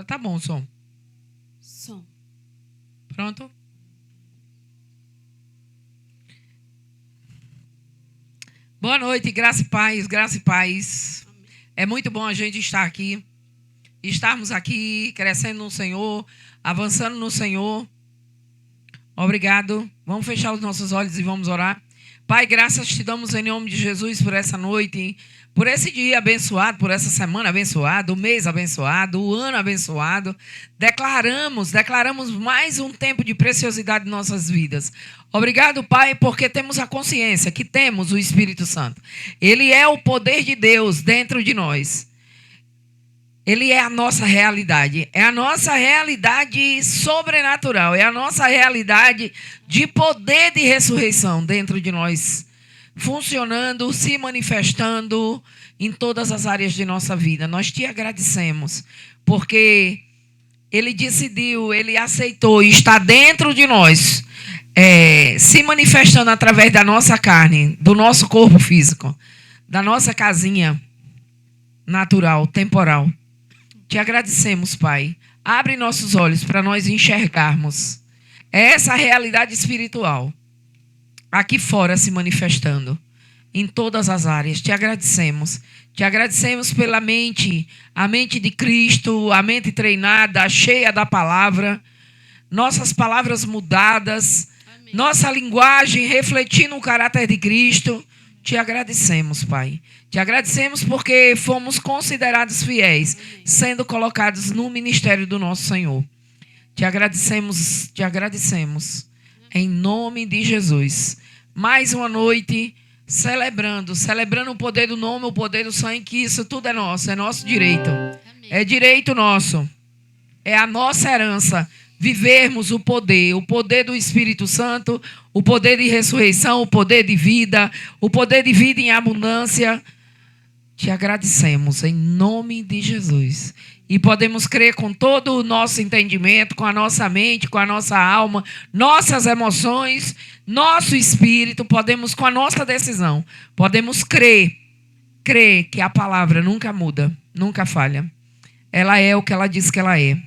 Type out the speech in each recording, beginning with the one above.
Agora tá bom o som. Som. Pronto? Boa noite, graça e paz, graça e paz. É muito bom a gente estar aqui, estarmos aqui crescendo no Senhor, avançando no Senhor. Obrigado. Vamos fechar os nossos olhos e vamos orar. Pai, graças te damos em nome de Jesus por essa noite, por esse dia abençoado, por essa semana abençoada, o mês abençoado, o ano abençoado. Declaramos mais um tempo de preciosidade em nossas vidas. Obrigado, Pai, porque temos a consciência que temos o Espírito Santo. Ele é o poder de Deus dentro de nós. Ele é a nossa realidade. É a nossa realidade sobrenatural. É a nossa realidade de poder de ressurreição dentro de nós. Funcionando, se manifestando em todas as áreas de nossa vida. Nós te agradecemos, porque Ele decidiu, Ele aceitou e está dentro de nós, se manifestando através da nossa carne, do nosso corpo físico, da nossa casinha natural, temporal. Te agradecemos, Pai. Abre nossos olhos para nós enxergarmos essa realidade espiritual aqui fora se manifestando em todas as áreas. Te agradecemos. Te agradecemos pela mente, a mente de Cristo, a mente treinada, cheia da palavra, nossas palavras mudadas, amém, nossa linguagem refletindo o caráter de Cristo. Te agradecemos, Pai. Te agradecemos porque fomos considerados fiéis, sendo colocados no ministério do nosso Senhor. Te agradecemos, em nome de Jesus. Mais uma noite celebrando o poder do nome, o poder do sangue, que isso tudo é nosso direito. É direito nosso. É a nossa herança. Vivermos o poder do Espírito Santo, o poder de ressurreição, o poder de vida em abundância. Te agradecemos em nome de Jesus. E podemos crer com todo o nosso entendimento, com a nossa mente, com a nossa alma, nossas emoções, nosso espírito, podemos com a nossa decisão, podemos crer que a palavra nunca muda, nunca falha. Ela é o que ela diz que ela é.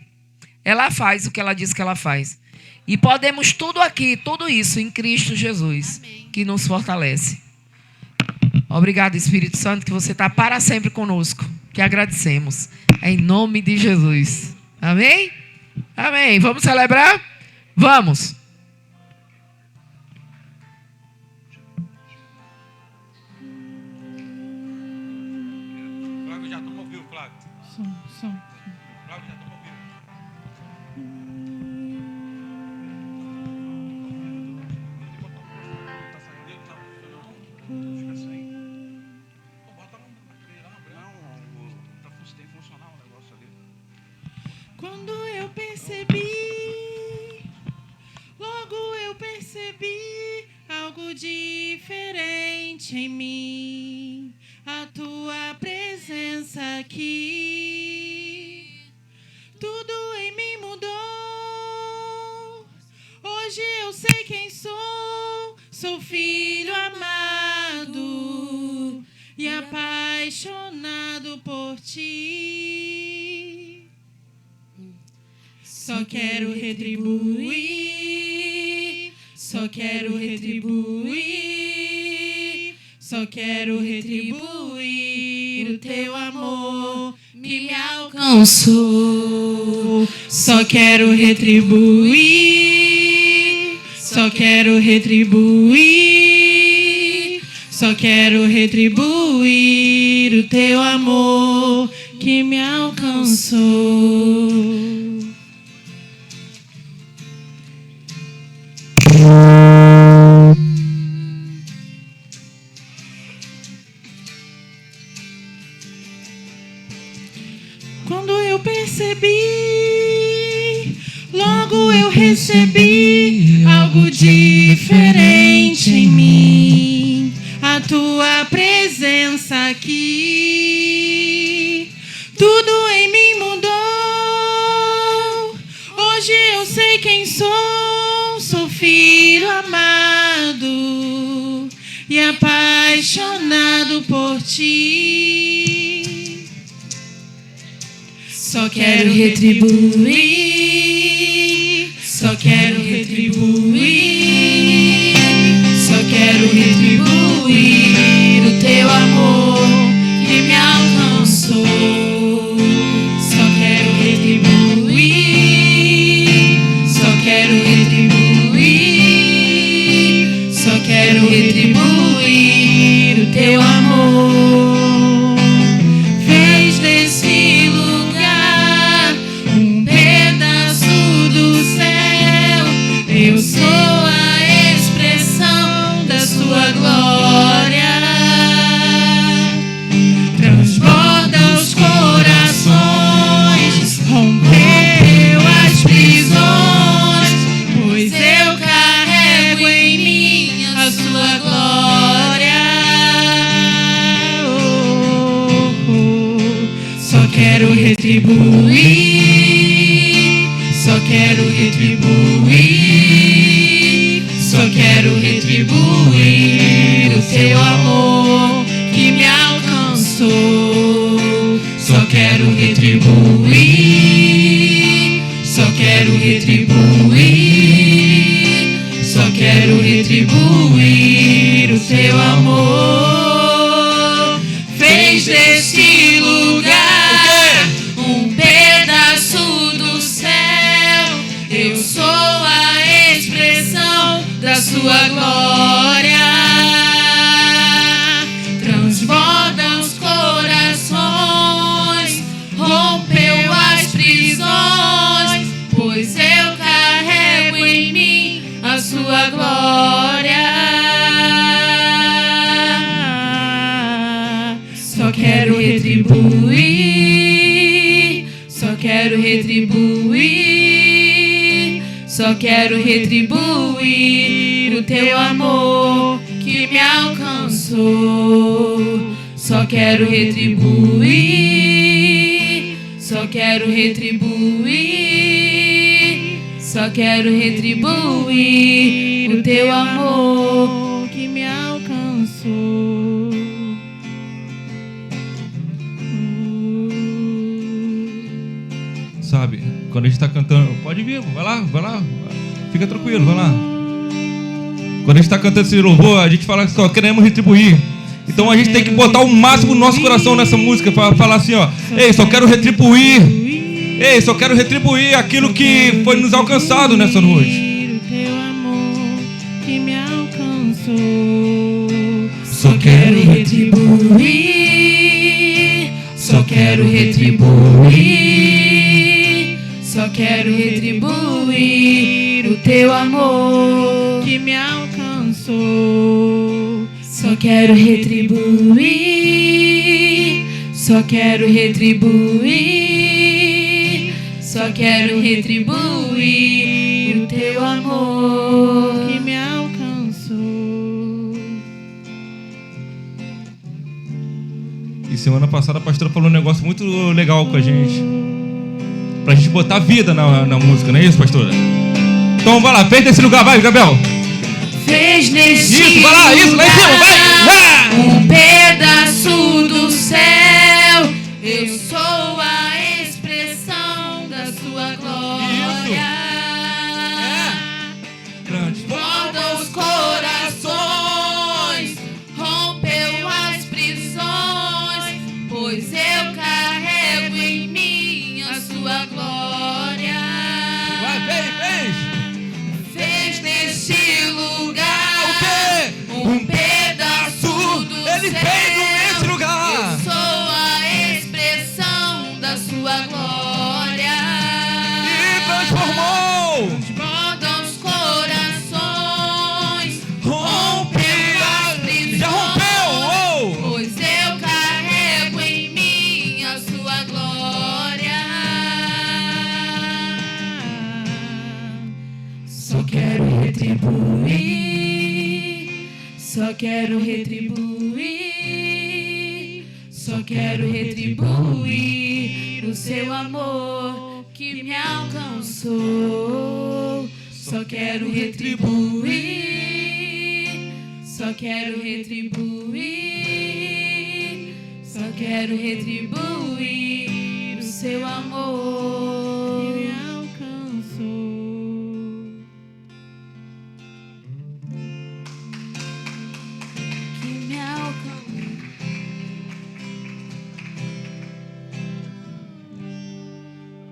Ela faz o que ela diz que ela faz. E podemos tudo isso em Cristo Jesus, amém, que nos fortalece. Obrigado, Espírito Santo, que você está para sempre conosco. Te agradecemos. Em nome de Jesus. Amém? Amém. Vamos celebrar? Vamos. Flávio, já estamos ao vivo, Flávio. Som. Flávio, já estamos ao vivo. Quando eu percebi algo diferente em mim, a tua presença aqui, tudo em mim mudou. Hoje eu sei quem sou filho amado e apaixonado por ti. Só quero retribuir, só quero retribuir, só quero retribuir o teu amor que me alcançou. Só quero retribuir, só quero retribuir, só quero retribuir o teu amor que me alcançou. Quando eu percebi, logo eu recebi algo diferente em mim, a tua presença aqui, tudo em mim mudou. Hoje eu sei quem sou filho amado e apaixonado por ti. Só quero retribuir, só quero retribuir, só quero retribuir o teu amor que me alcançou. Só quero retribuir, só quero retribuir, só quero retribuir o teu amor. Fez desse lugar um pedaço do céu. Eu sou a expressão da sua glória. Transborda os corações, rompeu as prisões, pois eu carrego em mim a sua glória. Só quero retribuir, só quero retribuir, só quero retribuir o teu amor que me alcançou. Só quero retribuir, só quero retribuir, só quero retribuir o teu amor. Fez deste lugar um pedaço do céu. Eu sou a expressão da sua glória. Transborda os corações, rompeu as prisões, pois eu carrego em mim a sua glória. Só quero retribuir, só quero retribuir, só quero retribuir o teu amor que me alcançou. Só quero retribuir, só quero retribuir, só quero retribuir o teu amor que me alcançou. Sabe, quando a gente tá cantando, pode vir, vai lá, fica tranquilo, vai lá. Quando a gente tá cantando esse louvor, a gente fala que só queremos retribuir. Então a gente tem que botar o máximo do nosso coração nessa música para falar assim, ó, ei, só quero retribuir. Ei, só quero retribuir aquilo que foi nos alcançado nessa noite. O teu amor que me alcançou. Só quero retribuir, só quero retribuir, só quero retribuir o teu amor que me alcançou. Só quero retribuir, só quero retribuir, só quero retribuir o teu amor que me alcançou. E semana passada a pastora falou um negócio muito legal com a gente, pra gente botar vida na música, não é isso, pastora? Então vai lá, fez desse lugar, vai, Gabriel. Fez neste Isso, vai lá, isso, lá em cima, vai! um pedaço do céu. Eu sou a expressão da sua glória. Transborda os corações, rompeu as prisões, pois eu carrego em mim a sua glória. Vai, fez! Fez neste lugar Um pedaço, ele fez nesse lugar. Eu sou a expressão da sua glória. E transformou. Transborda os corações, Rompeu. as prisões, Já rompeu. pois eu carrego em mim a sua glória. Só quero retribuir, só quero retribuir, só quero retribuir o seu amor que me alcançou. Só quero retribuir, só quero retribuir, só quero retribuir o seu amor que me alcançou, que me alcançou.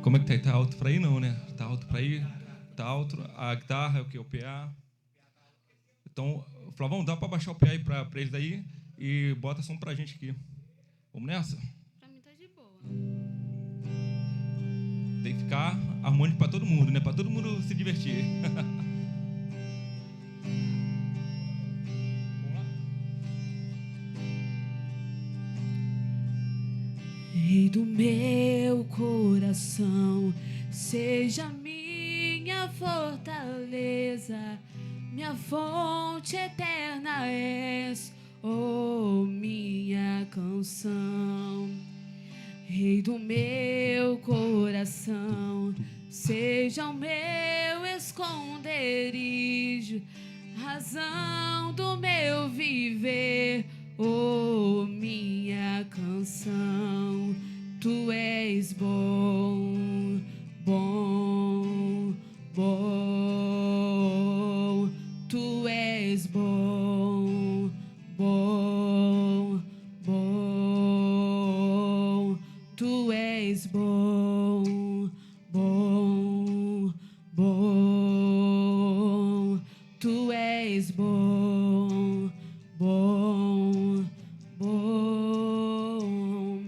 Como é que tá aí? Tá alto pra ir? Não, né? Tá alto pra ir? Tá alto. A guitarra é o quê? O PA. Então, Flavão, dá pra baixar o PA aí pra eles daí e bota som pra gente aqui. Vamos nessa? Pra mim tá de boa. Tem que ficar harmônico pra todo mundo, né? Pra todo mundo se divertir. Rei do meu coração, seja minha fortaleza, minha fonte eterna és, oh minha canção. Rei do meu coração, seja o meu esconderijo, razão do meu viver, oh minha canção. Tu és bom, bom, bom. Tu és bom, bom, bom. Tu és bom, bom, bom. Tu és bom, bom, bom.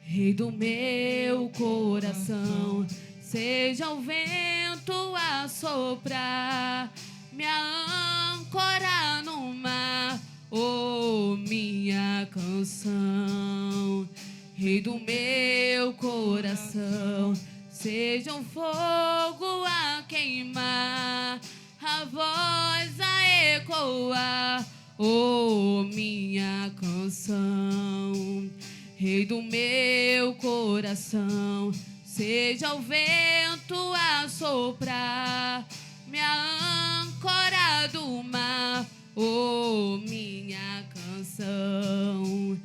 Rei do meu coração, seja o vento a soprar, minha âncora no mar, oh minha canção. Rei do meu coração, seja um fogo a queimar, a voz a ecoar, oh minha canção. Rei do meu coração, seja o vento a soprar, minha âncora do mar, oh minha canção.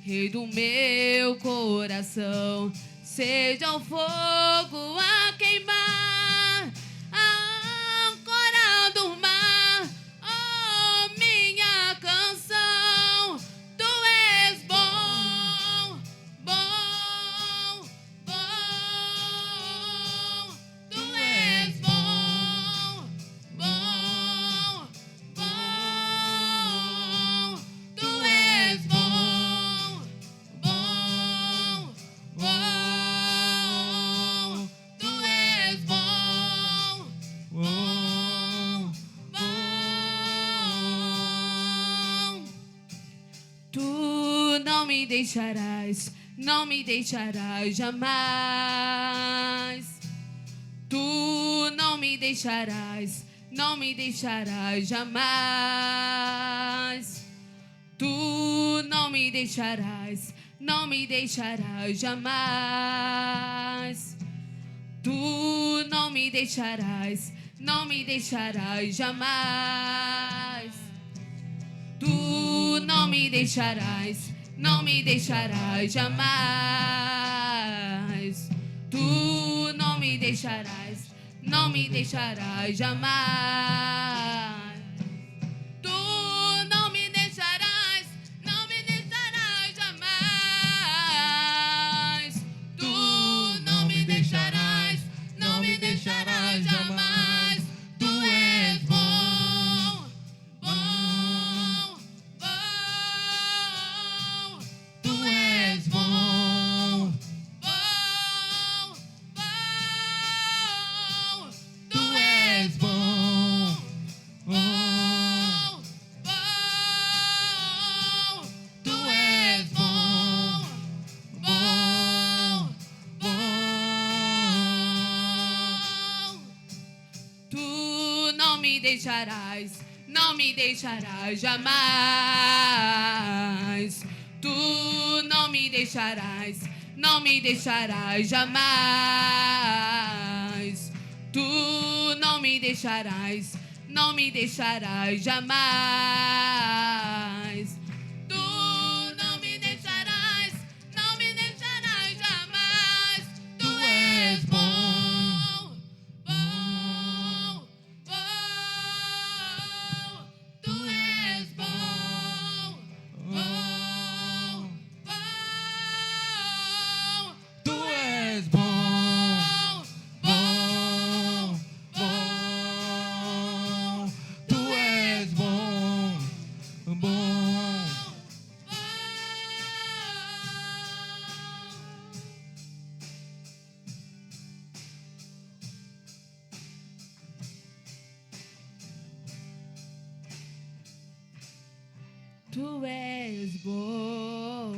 Rei do meu coração, seja o fogo a queimar, a âncora do mar, oh minha canção. Tu és bom, bom, bom. Tu és bom, bom, bom. Tu és bom, bom, bom. Tu és bom, bom, bom. Tu não me deixarás, não me deixarás jamais. Tu não me deixarás, não me deixarás jamais. Tu não me deixarás, não me deixarás jamais. Tu não me deixarás, não me deixarás jamais. Tu não me deixarás, não me deixarás jamais. Tu não me deixarás, não me deixarás jamais. Tu não me deixarás, não me deixarás jamais. Tu não me deixarás, não me deixarás jamais. Tu és bom, bom, bom. Tu és bom, bom, bom. Tu és bom, bom, bom. Tu és bom, bom, bom. Tu não me deixarás, não me deixarás jamais. Tu não me deixarás, não me deixarás jamais. Tu não me deixarás, não me deixarás jamais. Tu não me deixarás, não me deixarás jamais. tu és bom.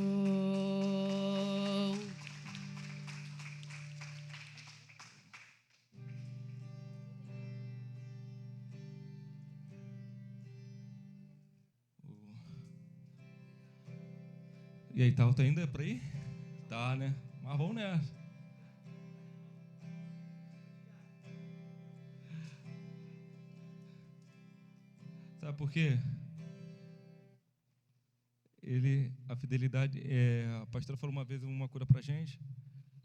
E aí, tá ainda pra ir? Tá, né? Mas vamos nessa. Sabe por quê? A fidelidade, a pastora falou uma vez uma coisa pra gente,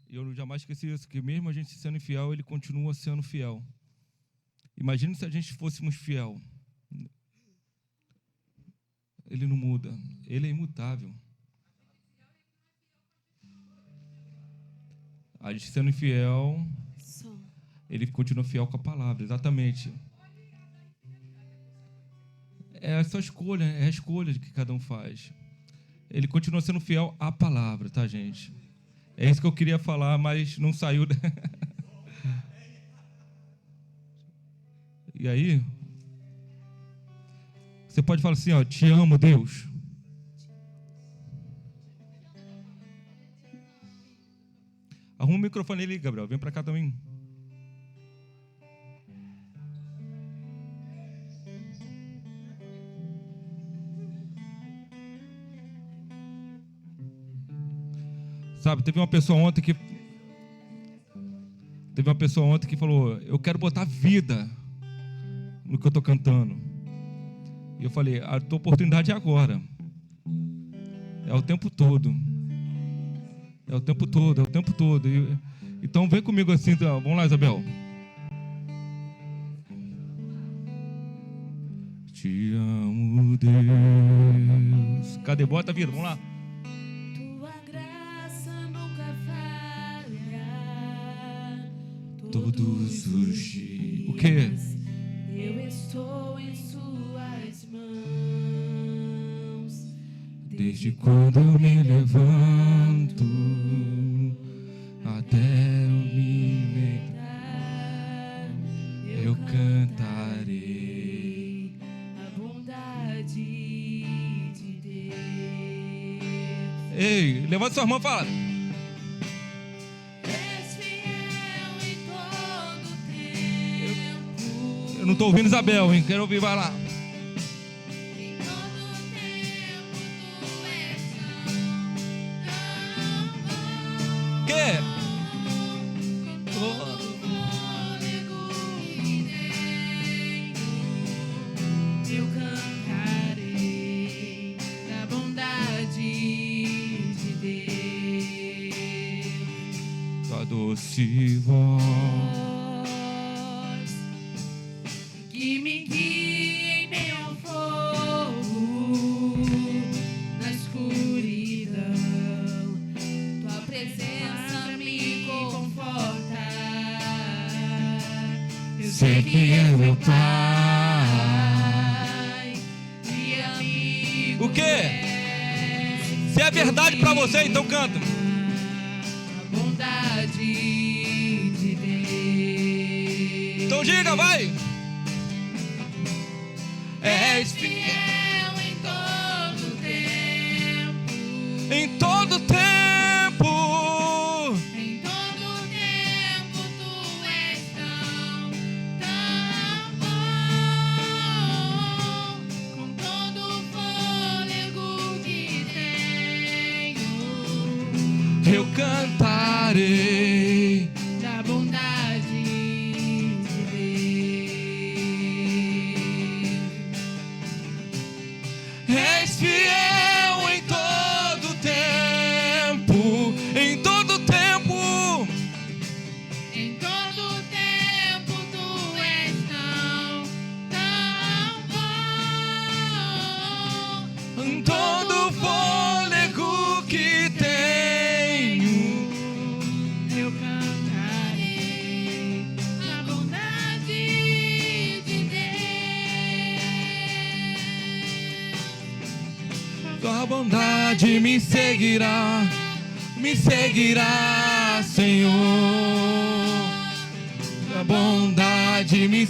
e eu jamais esqueci isso, que mesmo a gente sendo infiel, ele continua sendo fiel. Imagina se a gente fôssemos fiel. Ele não muda, ele é imutável. A gente sendo infiel, ele continua fiel com a palavra, exatamente. É a sua escolha, é a escolha que cada um faz. Ele continua sendo fiel à palavra, tá, gente? É isso que eu queria falar, mas não saiu. E aí, você pode falar assim, ó, te amo, Deus. Arruma o microfone ali, Gabriel. Vem pra cá também. Sabe, teve uma pessoa ontem que falou, eu quero botar vida no que eu estou cantando. E eu falei, a tua oportunidade é agora. É o tempo todo. É o tempo todo, é o tempo todo. Então vem comigo assim, então. Vamos lá, Isabel. Te amo, Deus. Cadê? Bota a vida, vamos lá. Tua graça nunca falha. Todos os dias. O quê? Eu estou em suas mãos. Desde quando eu me levanto até eu me deitar, eu cantarei a bondade de Deus. Ei, levanta sua mão e fala. És fiel em todo tempo. Eu não estou ouvindo Isabel, hein? Quero ouvir, vai lá. Em todo tempo tu és tão Que? todo fôlego que tenho, eu cantarei da bondade de Deus. Tua doce voz Que me guia em meio ao fogo, na escuridão, tua presença me conforta. Eu sei que é meu Pai e amigo. O quê? és. Se é verdade pra você, então canta. A bondade de Deus. Então diga, vai. És fiel em todo tempo. em todo tempo. Em todo tempo tu és tão bom. Com todo o fôlego que tenho, Eu cantarei da bondade de Deus. És fiel em todo tempo. Em todo tempo. Em todo tempo tu és tão bom. Em todo fôlego que tenho, Eu cantarei a bondade de Deus. tua bondade me seguirá, Senhor. Tua bondade me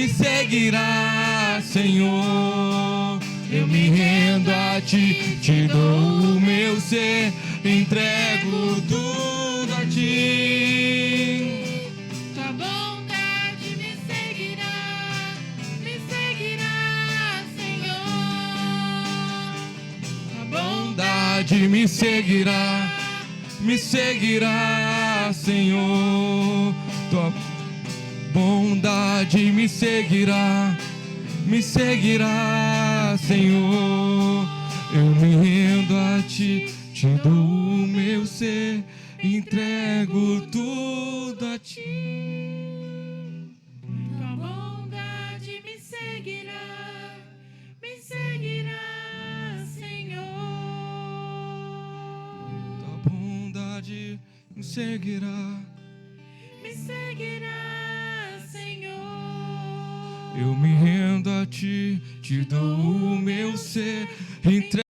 seguirá, Senhor. Eu me rendo a ti, te dou o meu ser, entrego tudo a ti. Tua bondade me seguirá, Senhor. Tua Bondade me seguirá, Senhor. Tua bondade me seguirá, Senhor. Eu me rendo a ti, te dou o meu ser, entrego tudo a ti. Tua bondade me seguirá, Senhor. Tua bondade me seguirá, Senhor. eu me rendo a ti, te dou o meu ser, entrego.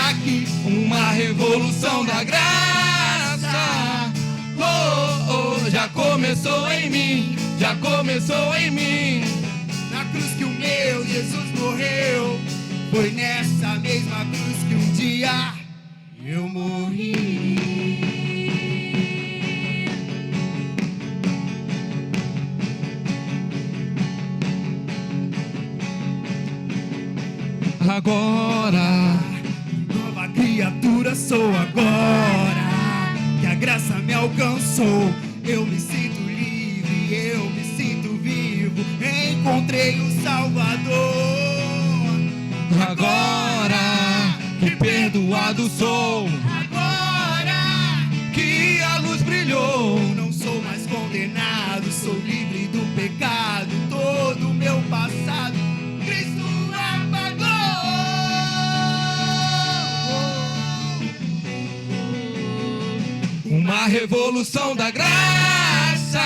Aqui uma revolução da graça. Já começou em mim, já começou em mim. Na cruz que o meu Jesus morreu, foi nessa mesma cruz que um dia eu morri. Agora Nova criatura sou agora, que a graça me alcançou. Eu me sinto livre, eu me sinto vivo, encontrei o Salvador. Agora que perdoado sou, Agora que a luz brilhou. não sou mais condenado, sou livre do pecado, todo o meu passado Cristo apagou. Uma revolução da graça.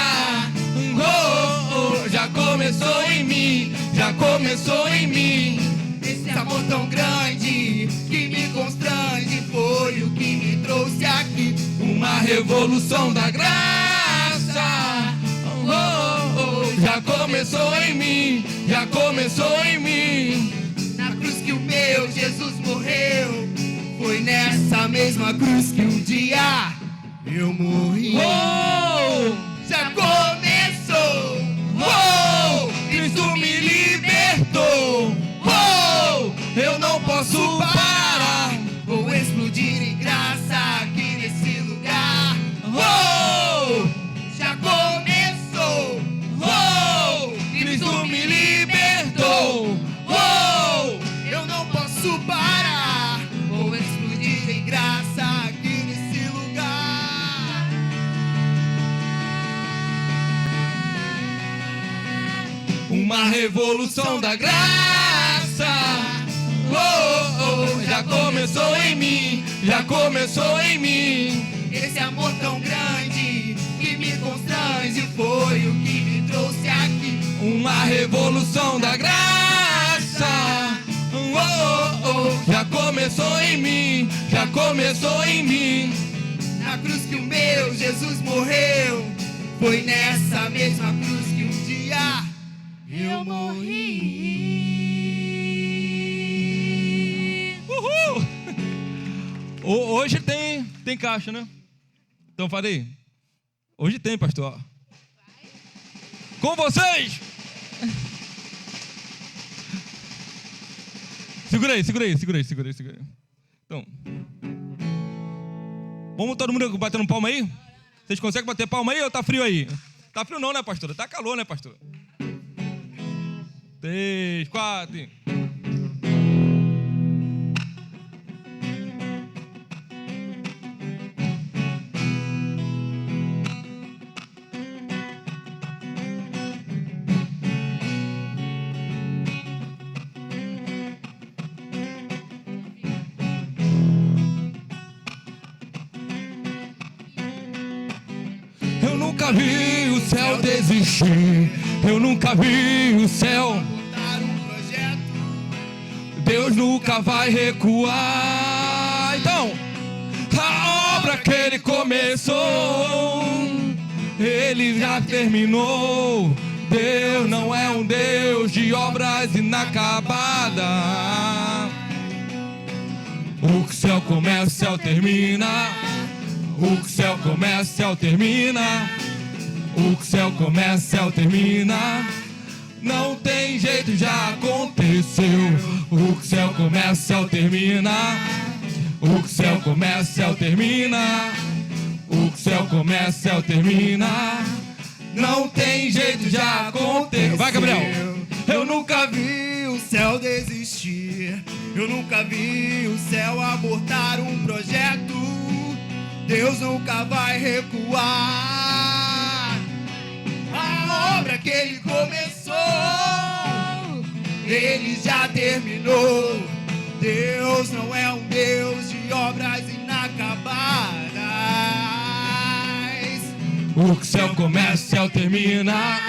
Já começou em mim, já começou em mim. Esse amor tão grande que me constrange foi o que me trouxe aqui. Uma revolução da graça. Já começou em mim, já começou em mim. Na cruz que o meu Jesus morreu, foi nessa mesma cruz que um dia eu morri. Já começou. Cristo me libertou. Eu não posso parar. uma revolução da graça. Oh, oh, já começou em mim, já começou em mim. Esse amor tão grande que me constrange foi o que me trouxe aqui. Uma revolução da graça. Oh, oh, oh, já começou em mim, já começou em mim. Na cruz que o meu Jesus morreu, foi nessa mesma cruz que um dia eu morri. Uhul! Hoje tem caixa, né? Então falei. Hoje tem, pastor. Com vocês! Segura aí. Então. Vamos todo mundo batendo palma aí? Vocês conseguem bater palma aí ou tá frio aí? Tá frio não, né, pastor? Tá calor, né, pastor? 3, 4. Eu nunca vi o céu desistir. Eu nunca vi o céu. Montar um projeto. Deus nunca vai recuar. Então, a obra que Ele começou, Ele já terminou. Deus não é um Deus de obras inacabadas. O que o céu começa, o céu termina. O que o céu começa, o céu termina. O que o céu começa, o céu termina. Não tem jeito, já aconteceu. O que o céu começa, o céu termina. O que o céu começa, o céu termina. O que o céu começa, o céu termina. Não tem jeito, já aconteceu. Vai, Gabriel. Eu nunca vi o céu desistir. Eu nunca vi o céu abortar um projeto. Deus nunca vai recuar. A obra que Ele começou, Ele já terminou. Deus não é um Deus de obras inacabadas. O que o céu começa, o céu termina.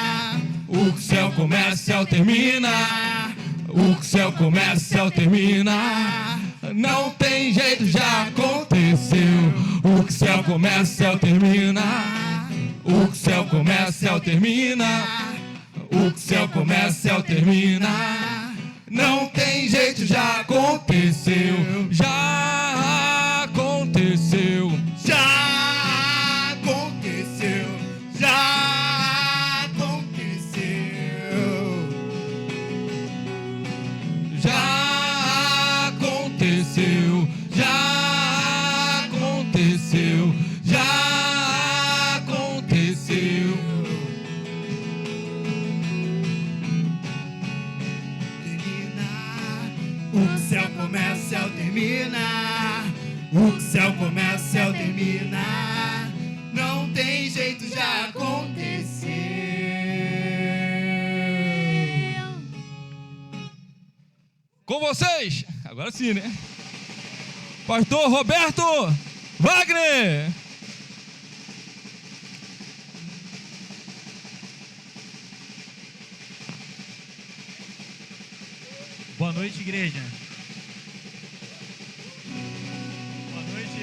O que o céu começa, o céu termina. O que o céu começa, o céu termina. Não tem jeito, já aconteceu. O que o céu começa, o céu termina. O que o céu começa, o céu termina. O que o céu começa, o céu termina. Não tem jeito, já aconteceu. Já aconteceu. Já aconteceu. Já aconteceu. Já aconteceu. Já aconteceu. Já aconteceu. O que o céu começa, o céu termina. O que o céu começa, o céu termina. Não tem jeito, já aconteceu. Com vocês, agora sim, né? Pastor Roberto Wagner. Boa noite, igreja. Boa noite.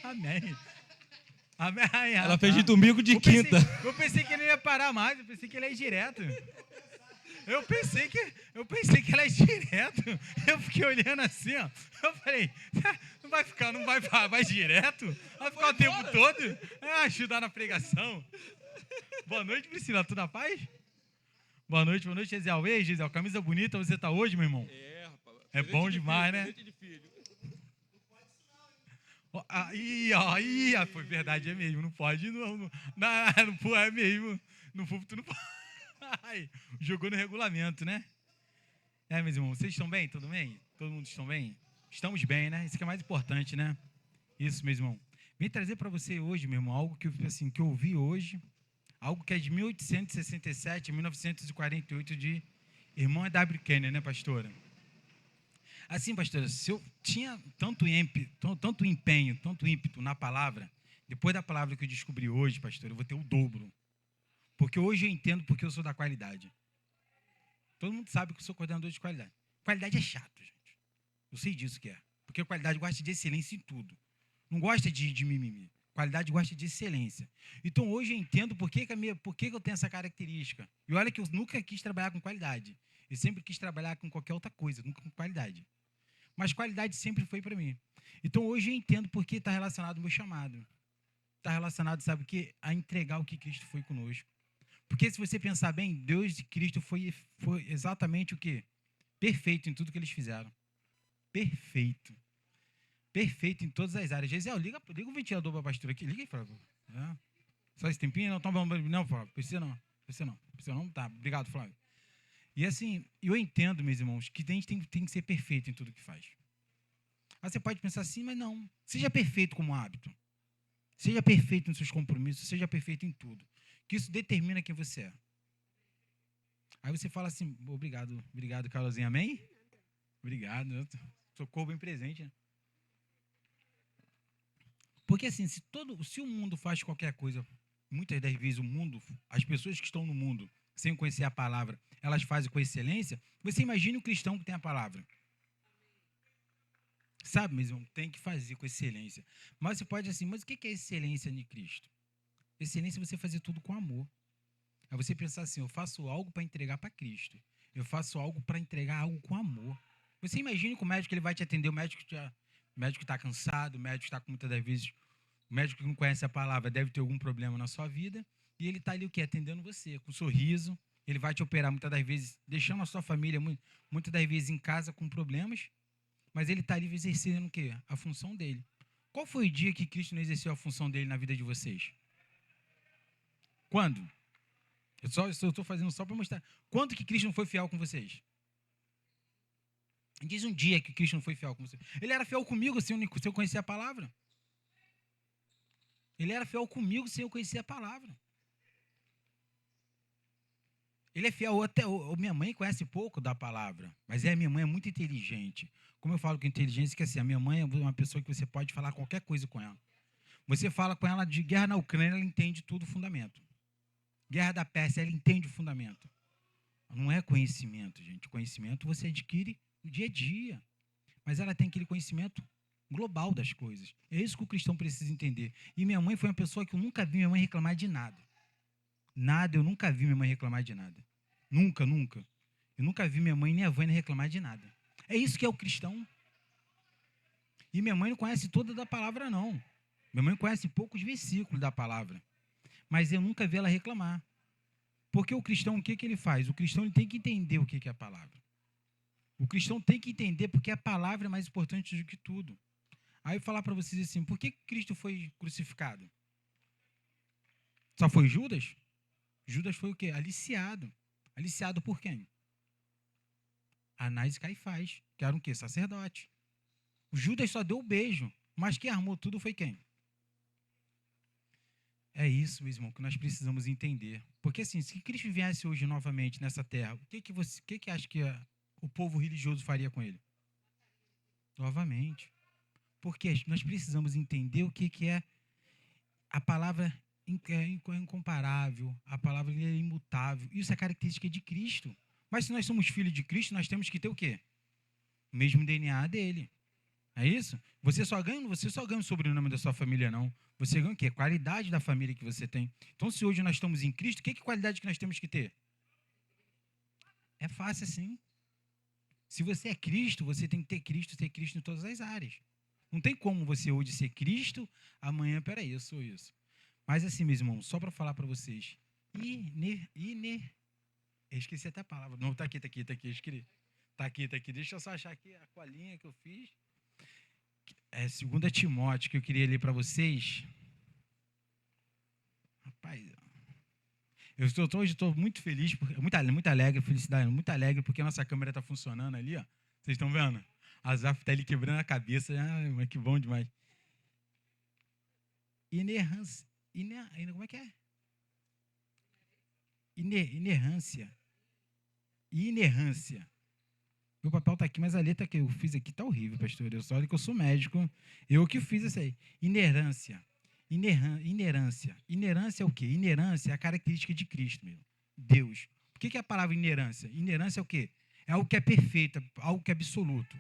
Amém. Amém. Ela fez de domingo de quinta. Eu pensei que ele ia parar mais, eu pensei que ele ia ir direto. Eu pensei que ela ia direto. Eu fiquei olhando assim, ó. Eu falei, não vai direto? Vai ficar o tempo todo? Ajudar na pregação. Boa noite, Priscila. Tudo na paz? Boa noite, Gesiel. Ei, Gesiel, camisa bonita você tá hoje, meu irmão? É, rapaz. É bom demais, né? Aí, foi verdade, é mesmo. Não pode, não é mesmo. No púlpito não pode. Ai, jogou no regulamento, né? Meus irmãos, vocês estão bem? Tudo bem? Todo mundo estão bem? Estamos bem, né? Isso que é mais importante, né? Isso, meu irmão. Vim trazer para você hoje, meu irmão, algo que, assim, que eu ouvi hoje, algo que é de 1867 a 1948, de irmã W. Kenner, né, pastora? Assim, pastora, se eu tinha tanto empenho, tanto ímpeto na palavra, depois da palavra que eu descobri hoje, pastor, eu vou ter o dobro. Porque hoje eu entendo porque eu sou da qualidade. Todo mundo sabe que eu sou coordenador de qualidade. Qualidade é chato, gente. Eu sei disso que é. Porque a qualidade gosta de excelência em tudo. Não gosta de mimimi. Qualidade gosta de excelência. Então, hoje eu entendo por que eu tenho essa característica. E olha que eu nunca quis trabalhar com qualidade. Eu sempre quis trabalhar com qualquer outra coisa, nunca com qualidade. Mas qualidade sempre foi para mim. Então, hoje eu entendo por que está relacionado ao meu chamado. Está relacionado, sabe o quê? A entregar o que Cristo foi conosco. Porque se você pensar bem, Deus e Cristo foi exatamente o quê? Perfeito em tudo que eles fizeram. Perfeito. Perfeito em todas as áreas. Gisele, liga o ventilador para a pastora aqui. Liga aí, Flávio. Só esse tempinho? Não, não, Flávio. Precisa não. Tá, obrigado, Flávio. E assim, eu entendo, meus irmãos, que a gente tem que ser perfeito em tudo que faz. Aí você pode pensar assim, mas não. Seja perfeito como hábito. Seja perfeito nos seus compromissos. Seja perfeito em tudo. Que isso determina quem você é. Aí você fala assim, obrigado, Carolzinha, amém? Obrigado, socorro bem presente, né? Porque assim, se o mundo faz qualquer coisa, muitas das vezes o mundo, as pessoas que estão no mundo, sem conhecer a palavra, elas fazem com excelência, você imagine o cristão que tem a palavra. Sabe, mesmo, tem que fazer com excelência. Mas você pode assim, mas o que é excelência de Cristo? Excelência é você fazer tudo com amor. É você pensar assim, eu faço algo para entregar para Cristo. Eu faço algo para entregar algo com amor. Você imagina que o médico ele vai te atender, o médico está cansado, o médico está com muitas das vezes, o médico que não conhece a palavra deve ter algum problema na sua vida, e ele está ali o quê? Atendendo você, com um sorriso, ele vai te operar muitas das vezes, deixando a sua família muitas das vezes em casa com problemas, mas ele está ali exercendo o quê? A função dele. Qual foi o dia que Cristo não exerceu a função dele na vida de vocês? Quando? Eu estou fazendo só para mostrar. Quando que Cristo não foi fiel com vocês? Diz um dia que Cristo não foi fiel com vocês. Ele era fiel comigo se eu conhecer a palavra. Ele era fiel comigo sem eu conhecer a palavra. Ele é fiel até... Minha mãe conhece pouco da palavra, mas minha mãe é muito inteligente. Como eu falo com inteligência, que assim, a minha mãe é uma pessoa que você pode falar qualquer coisa com ela. Você fala com ela de guerra na Ucrânia, ela entende tudo o fundamento. Guerra da Pérsia, ela entende o fundamento. Não é conhecimento, gente. Conhecimento você adquire no dia a dia. Mas ela tem aquele conhecimento global das coisas. É isso que o cristão precisa entender. E minha mãe foi uma pessoa que eu nunca vi minha mãe reclamar de nada. Nada, eu nunca vi minha mãe reclamar de nada. Nunca, nunca. Eu nunca vi minha mãe nem a Vânia reclamar de nada. É isso que é o cristão. E minha mãe não conhece toda da palavra, não. Minha mãe conhece poucos versículos da palavra. Mas eu nunca vi ela reclamar. Porque o cristão, o que ele faz? O cristão ele tem que entender o que é a palavra. O cristão tem que entender porque a palavra é mais importante do que tudo. Aí eu vou falar para vocês assim, por que Cristo foi crucificado? Só foi Judas? Judas foi o quê? Aliciado. Aliciado por quem? Anás e Caifás, que eram o quê? Sacerdote. O Judas só deu o beijo, mas quem armou tudo foi quem? É isso, meu irmão, que nós precisamos entender. Porque assim, se Cristo viesse hoje novamente nessa terra, o que acha que o povo religioso faria com ele? Novamente. Porque nós precisamos entender o que é a palavra incomparável, a palavra é imutável. Isso é característica de Cristo. Mas se nós somos filhos de Cristo, nós temos que ter o quê? O mesmo DNA dele. É isso? Você só ganha o sobrenome da sua família, não. Você ganha o quê? Qualidade da família que você tem. Então, se hoje nós estamos em Cristo, que qualidade que nós temos que ter? É fácil assim. Se você é Cristo, você tem que ter Cristo em todas as áreas. Não tem como você hoje ser Cristo, amanhã, peraí, eu sou isso. Mas assim, meus irmãos, só para falar para vocês. Eu esqueci até a palavra. Não, tá aqui. Eu esqueci. Tá aqui. Deixa eu só achar aqui a colinha que eu fiz. É 2 Timóteo, que eu queria ler para vocês. Rapaz, hoje estou muito feliz, muito alegre, felicidade, muito alegre, porque a nossa câmera está funcionando ali, ó. Vocês estão vendo? A Zaf está ali quebrando a cabeça, mas que bom demais. inerrância. Como é que é? Inerrância. Inerrância. Meu papel está aqui, mas a letra que eu fiz aqui está horrível, pastor. Eu só olho que eu sou médico. Eu que fiz isso aí. Inerância. Inerância. Inerância é o quê? Inerância é a característica de Cristo, meu. Deus. Por que é a palavra inerância? Inerância é o quê? É algo que é perfeito, algo que é absoluto.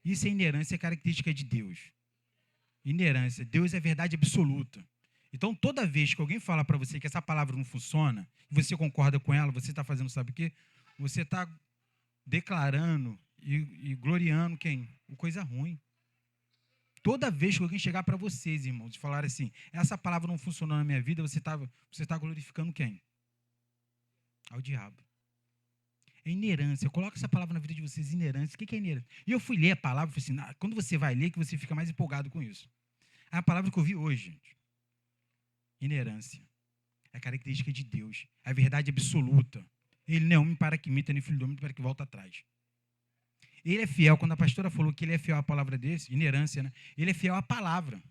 Isso é inerância, é característica de Deus. Inerância. Deus é verdade absoluta. Então, toda vez que alguém fala para você que essa palavra não funciona, e você concorda com ela, você está fazendo, sabe o quê? Você está declarando e gloriando quem? O coisa ruim. Toda vez que alguém chegar para vocês, irmãos, e falar assim, essa palavra não funcionou na minha vida, você tá glorificando quem? Ao diabo. É inerância. Coloca essa palavra na vida de vocês, inerância. O que é inerância? E eu fui ler a palavra e falei assim, quando você vai ler, que você fica mais empolgado com isso. É a palavra que eu vi hoje, gente. Inerância. É a característica de Deus. É a verdade absoluta. Ele não é homem para que imita, nem filho do homem para que volta atrás. Ele é fiel. Quando a pastora falou que ele é fiel à palavra dele, inerância, né? Ele é fiel à palavra.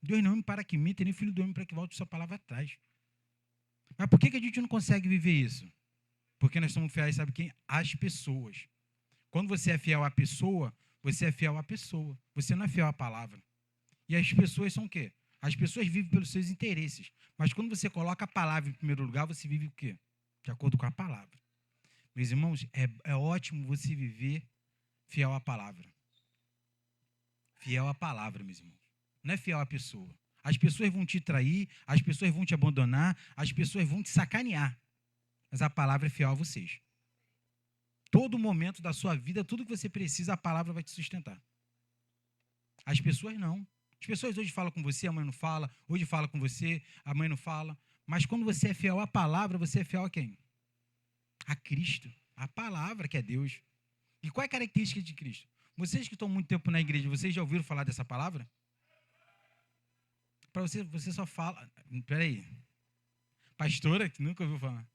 Deus não é homem para que imita, nem filho do homem para que volte sua palavra atrás. Mas por que a gente não consegue viver isso? Porque nós somos fiéis, sabe quem? Às pessoas. Quando você é fiel à pessoa, você é fiel à pessoa. Você não é fiel à palavra. E as pessoas são o quê? As pessoas vivem pelos seus interesses. Mas quando você coloca a palavra em primeiro lugar, você vive o quê? De acordo com a palavra. Meus irmãos, é ótimo você viver fiel à palavra. Fiel à palavra, meus irmãos. Não é fiel à pessoa. As pessoas vão te trair, as pessoas vão te abandonar, as pessoas vão te sacanear. Mas a palavra é fiel a vocês. Todo momento da sua vida, tudo que você precisa, a palavra vai te sustentar. As pessoas não. As pessoas hoje falam com você, amanhã não fala. Hoje fala com você, amanhã não fala. Mas quando você é fiel à palavra, você é fiel a quem? A Cristo. A palavra que é Deus. E qual é a característica de Cristo? Vocês que estão muito tempo na igreja, vocês já ouviram falar dessa palavra? Para você só fala... Peraí. Pastora que nunca ouviu falar.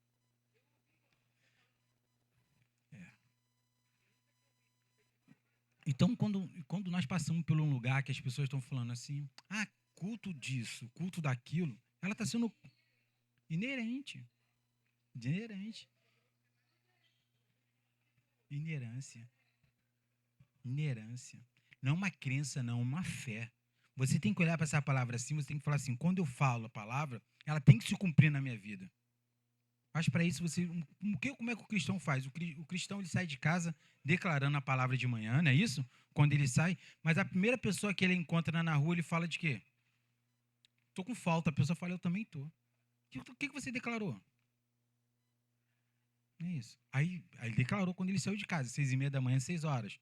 Então, quando nós passamos por um lugar que as pessoas estão falando assim, culto disso, culto daquilo, ela está sendo inerente. Inerente. Inerância. Inerância. Não é uma crença, não, é uma fé. Você tem que olhar para essa palavra assim, você tem que falar assim, quando eu falo a palavra, ela tem que se cumprir na minha vida. Mas para isso, como é que o cristão faz? O cristão ele sai de casa declarando a palavra de manhã, não é isso? Quando ele sai, mas a primeira pessoa que ele encontra na rua, ele fala de quê? Estou com falta. A pessoa fala, eu também estou. O que você declarou? É isso. Aí ele declarou quando ele saiu de casa, 6h30 da manhã, 6 horas.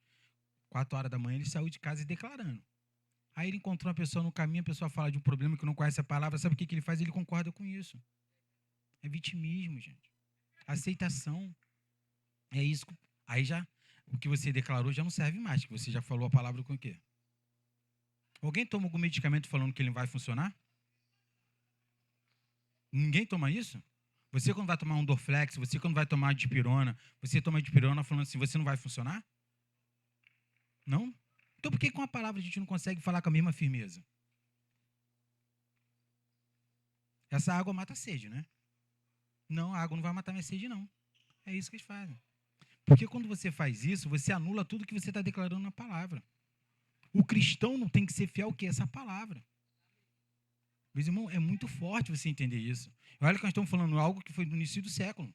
4 horas da manhã, ele saiu de casa e declarando. Aí ele encontrou uma pessoa no caminho, a pessoa fala de um problema que não conhece a palavra, sabe o que ele faz? Ele concorda com isso. É vitimismo, gente. Aceitação. É isso. Aí já, o que você declarou já não serve mais, que você já falou a palavra com o quê? Alguém toma algum medicamento falando que ele não vai funcionar? Ninguém toma isso? Você quando vai tomar um Dorflex, você quando vai tomar dipirona, você toma dipirona falando assim, você não vai funcionar? Não? Então por que com a palavra a gente não consegue falar com a mesma firmeza? Essa água mata a sede, né? Não, a água não vai matar minha sede, não. É isso que eles fazem. Porque quando você faz isso, você anula tudo que você está declarando na palavra. O cristão não tem que ser fiel ao que é essa palavra. Meus irmãos, é muito forte você entender isso. Olha que nós estamos falando algo que foi do início do século.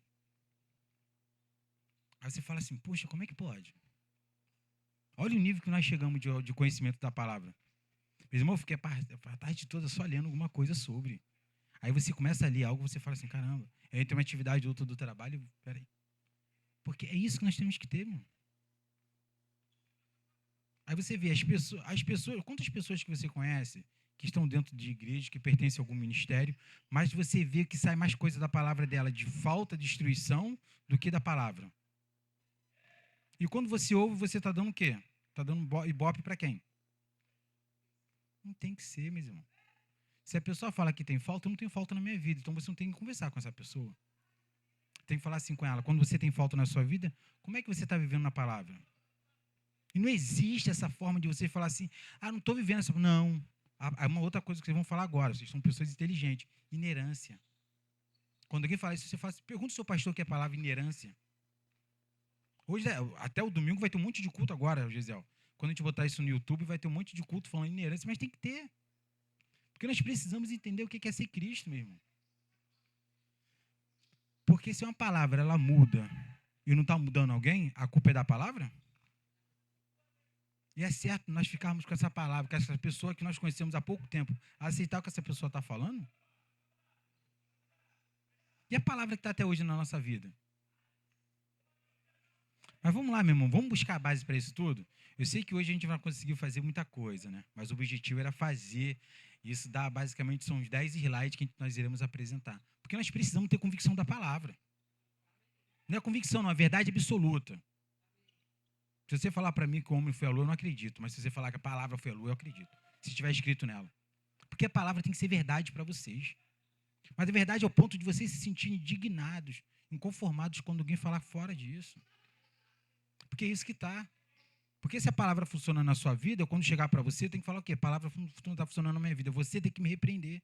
Aí você fala assim, poxa, como é que pode? Olha o nível que nós chegamos de conhecimento da palavra. Meus irmãos, eu fiquei a tarde toda só lendo alguma coisa sobre. Aí você começa a ler algo, você fala assim, caramba, eu tenho uma atividade outra do trabalho, peraí. Porque é isso que nós temos que ter, meu. Aí você vê as pessoas, quantas pessoas que você conhece que estão dentro de igreja, que pertencem a algum ministério, mas você vê que sai mais coisa da palavra dela de falta de instrução do que da palavra. E quando você ouve, você está dando o quê? Está dando ibope para quem? Não tem que ser, meus irmãos. Se a pessoa fala que tem falta, eu não tenho falta na minha vida. Então você não tem que conversar com essa pessoa. Tem que falar assim com ela. Quando você tem falta na sua vida, como é que você está vivendo na palavra? E não existe essa forma de você falar assim, não estou vivendo essa... Não. Há uma outra coisa que vocês vão falar agora. Vocês são pessoas inteligentes. Inerância. Quando alguém fala isso, você fala assim, pergunta ao seu pastor o que é a palavra inerância. Hoje, até o domingo, vai ter um monte de culto agora, Gisele. Quando a gente botar isso no YouTube, vai ter um monte de culto falando inerência, mas tem que ter. Porque nós precisamos entender o que é ser Cristo, meu irmão. Porque se uma palavra ela muda e não está mudando alguém, a culpa é da palavra? E é certo nós ficarmos com essa palavra, com essa pessoa que nós conhecemos há pouco tempo, aceitar o que essa pessoa está falando? E a palavra que está até hoje na nossa vida? Mas vamos lá, meu irmão, vamos buscar a base para isso tudo? Eu sei que hoje a gente vai conseguir fazer muita coisa, né? Mas o objetivo era fazer isso, basicamente são os 10 slides que nós iremos apresentar. Porque nós precisamos ter convicção da palavra. Não é convicção, não, é verdade absoluta. Se você falar para mim que o homem foi a lua, eu não acredito. Mas se você falar que a palavra foi a lua, eu acredito. Se estiver escrito nela. Porque a palavra tem que ser verdade para vocês. Mas a verdade é o ponto de vocês se sentirem indignados, inconformados quando alguém falar fora disso. Porque é isso que está. Porque se a palavra funciona na sua vida, quando chegar para você, tem que falar o quê? A palavra não está funcionando na minha vida. Você tem que me repreender.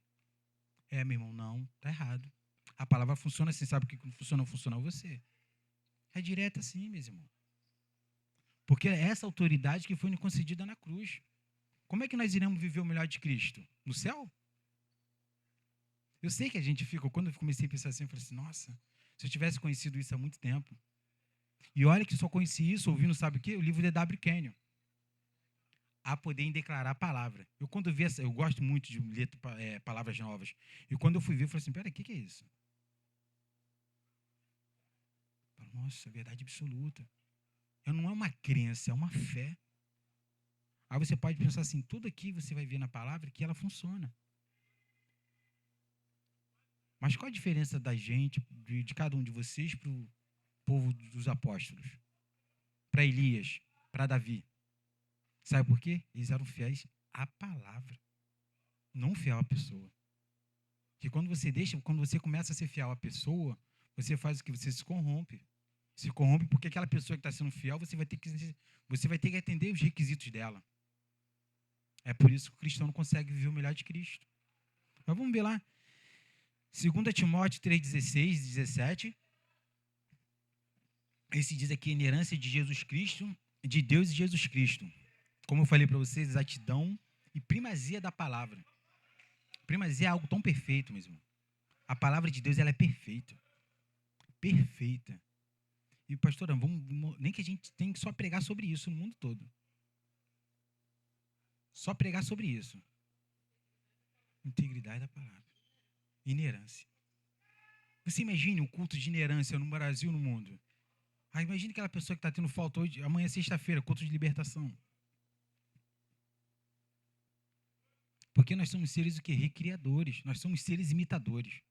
Meu irmão, não, está errado. A palavra funciona assim, sabe o que funciona ou funciona você? É direto assim, meus irmãos. Porque é essa autoridade que foi nos concedida na cruz. Como é que nós iremos viver o melhor de Cristo? No céu? Eu sei que a gente fica, quando eu comecei a pensar assim, eu falei assim, nossa, se eu tivesse conhecido isso há muito tempo. E olha que só conheci isso ouvindo, sabe o quê? O livro de W. Kenyon. A poder declarar a palavra. Eu quando vi eu gosto muito de ler palavras novas. E quando eu fui ver, eu falei assim, pera, o que é isso? Eu falei, nossa, é verdade absoluta. Não é uma crença, é uma fé. Aí você pode pensar assim, tudo aqui você vai ver na palavra que ela funciona. Mas qual a diferença da gente, de cada um de vocês, para o povo dos apóstolos? Para Elias, para Davi? Sabe por quê? Eles eram fiéis à palavra, não fiel à pessoa. Porque quando você começa a ser fiel à pessoa, você faz o que? Você se corrompe. Se corrompe porque aquela pessoa que está sendo fiel, você vai ter que atender os requisitos dela. É por isso que o cristão não consegue viver o melhor de Cristo. Mas vamos ver lá. 2 Timóteo 3,16 e 17. Esse diz aqui, inerência de Jesus Cristo, de Deus e Jesus Cristo. Como eu falei para vocês, exatidão e primazia da palavra. Primazia é algo tão perfeito, meu irmão. A palavra de Deus ela é perfeita. Perfeita. E, pastor, nem que a gente tenha que só pregar sobre isso no mundo todo. Só pregar sobre isso. Integridade da palavra. Inerância. Você imagine o culto de inerância no Brasil e no mundo. Imagine aquela pessoa que está tendo falta hoje, amanhã sexta-feira, culto de libertação. Porque nós somos seres o quê? Recriadores. Nós somos seres imitadores.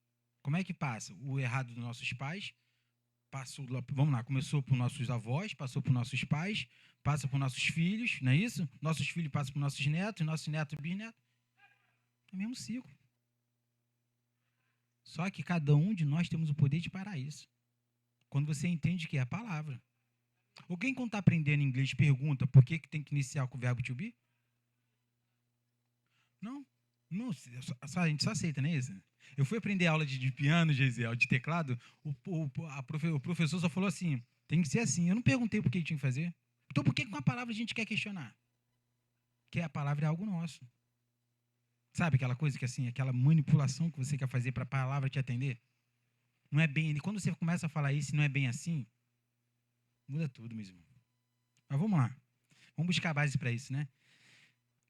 Como é que passa? O errado dos nossos pais, vamos lá, começou por nossos avós, passou por nossos pais, passa por nossos filhos, não é isso? Nossos filhos passam por nossos netos, bisnetos. É o mesmo ciclo. Só que cada um de nós temos o poder de parar isso. Quando você entende que é a palavra. Alguém quando está aprendendo inglês pergunta por que tem que iniciar com o verbo to be? Não, a gente só aceita, não é isso? Eu fui aprender aula de piano, Gisele, de teclado, o professor só falou assim, tem que ser assim. Eu não perguntei por que tinha que fazer. Então por que com a palavra a gente quer questionar? Porque a palavra é algo nosso. Sabe aquela coisa que assim, aquela manipulação que você quer fazer para a palavra te atender? Não é bem, quando você começa a falar isso, não é bem assim, muda tudo mesmo. Mas vamos lá. Vamos buscar a base para isso, né?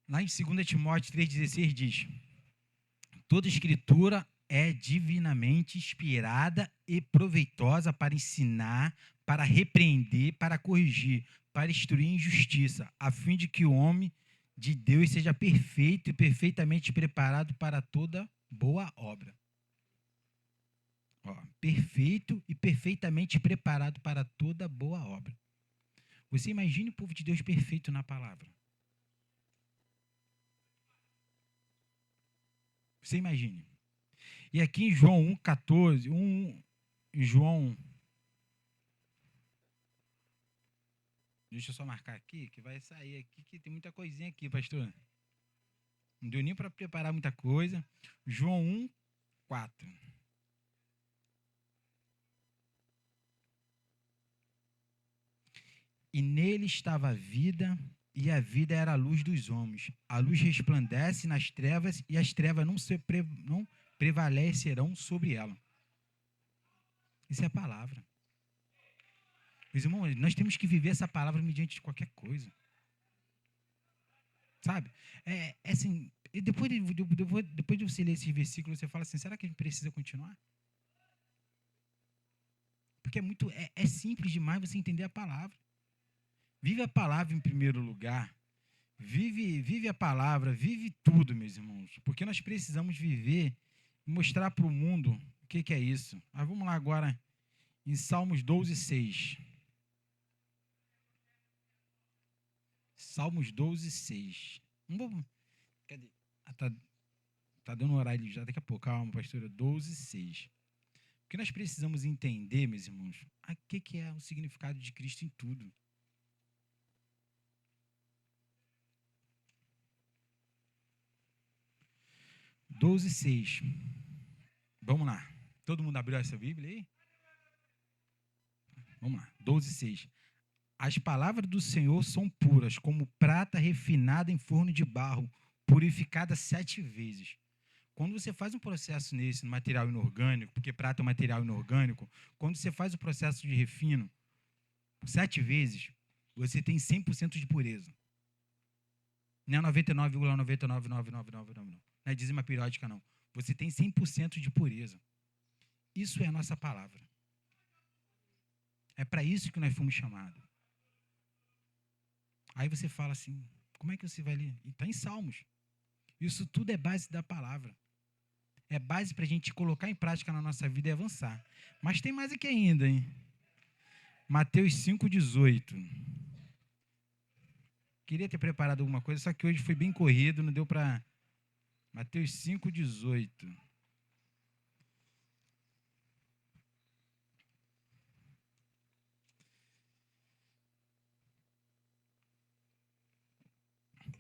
Lá em 2 Timóteo 3,16 diz: toda escritura é divinamente inspirada e proveitosa para ensinar, para repreender, para corrigir, para instruir em justiça, a fim de que o homem de Deus seja perfeito e perfeitamente preparado para toda boa obra. Perfeito e perfeitamente preparado para toda boa obra. Você imagine o povo de Deus perfeito na palavra. Você imagine. E aqui em João 1,14, João... Deixa eu só marcar aqui, que vai sair aqui, que tem muita coisinha aqui, pastor. Não deu nem para preparar muita coisa. João 1, 4. E nele estava a vida, e a vida era a luz dos homens. A luz resplandece nas trevas, e as trevas não prevalecerão sobre ela. Isso é a palavra. Meus irmãos, nós temos que viver essa palavra mediante de qualquer coisa. Sabe? É assim, e depois de você ler esses versículos, você fala assim, será que a gente precisa continuar? Porque é simples demais você entender a palavra. Vive a palavra em primeiro lugar. Vive a palavra, vive tudo, meus irmãos. Porque nós precisamos viver e mostrar para o mundo o que é isso. Mas vamos lá agora em Salmos 12, 6. Salmos 12, 6. Cadê? Tá dando horário já daqui a pouco. Calma, pastora. 12, 6. Porque nós precisamos entender, meus irmãos, o que é o significado de Cristo em tudo. Doze, 6. Vamos lá. Todo mundo abriu essa Bíblia aí? Vamos lá. 12, 6. As palavras do Senhor são puras, como prata refinada em forno de barro, purificada 7 vezes. Quando você faz um processo nesse, no material inorgânico, porque prata é um material inorgânico, quando você faz o processo de refino 7 vezes, você tem 100% de pureza. Não é 99,999999. Não é dízima periódica, não. Você tem 100% de pureza. Isso é a nossa palavra. É para isso que nós fomos chamados. Aí você fala assim, como é que você vai ler? Está em Salmos. Isso tudo é base da palavra. É base para a gente colocar em prática na nossa vida e avançar. Mas tem mais aqui ainda, hein? Mateus 5,18. Queria ter preparado alguma coisa, só que hoje foi bem corrido, não deu para... Mateus 5,18.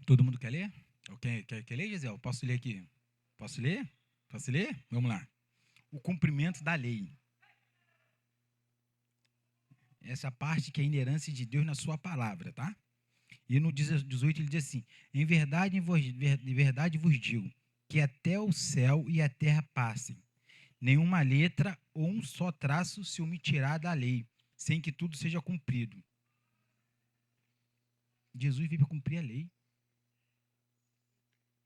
Todo mundo quer ler? Quer ler, Gisele? Posso ler aqui? Posso ler? Posso ler? Vamos lá. O cumprimento da lei. Essa parte que é a inerência de Deus na sua palavra, tá? E no 18 ele diz assim, em verdade vos digo, que até o céu e a terra passem, nenhuma letra ou um só traço se omitirá da lei, sem que tudo seja cumprido. Jesus veio para cumprir a lei.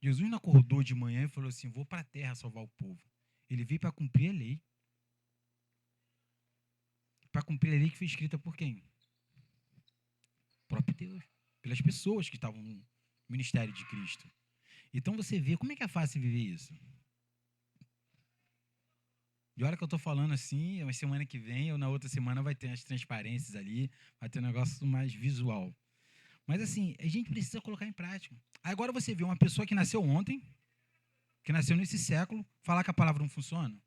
Jesus não acordou de manhã e falou assim, vou para a terra salvar o povo. Ele veio para cumprir a lei. Para cumprir a lei que foi escrita por quem? O próprio Deus. Pelas pessoas que estavam no ministério de Cristo. Então você vê, como é que é fácil viver isso? E olha que eu estou falando assim, uma semana que vem ou na outra semana vai ter as transparências ali, vai ter um negócio mais visual. Mas assim, a gente precisa colocar em prática. Agora você vê uma pessoa que nasceu ontem, que nasceu nesse século, falar que a palavra não funciona.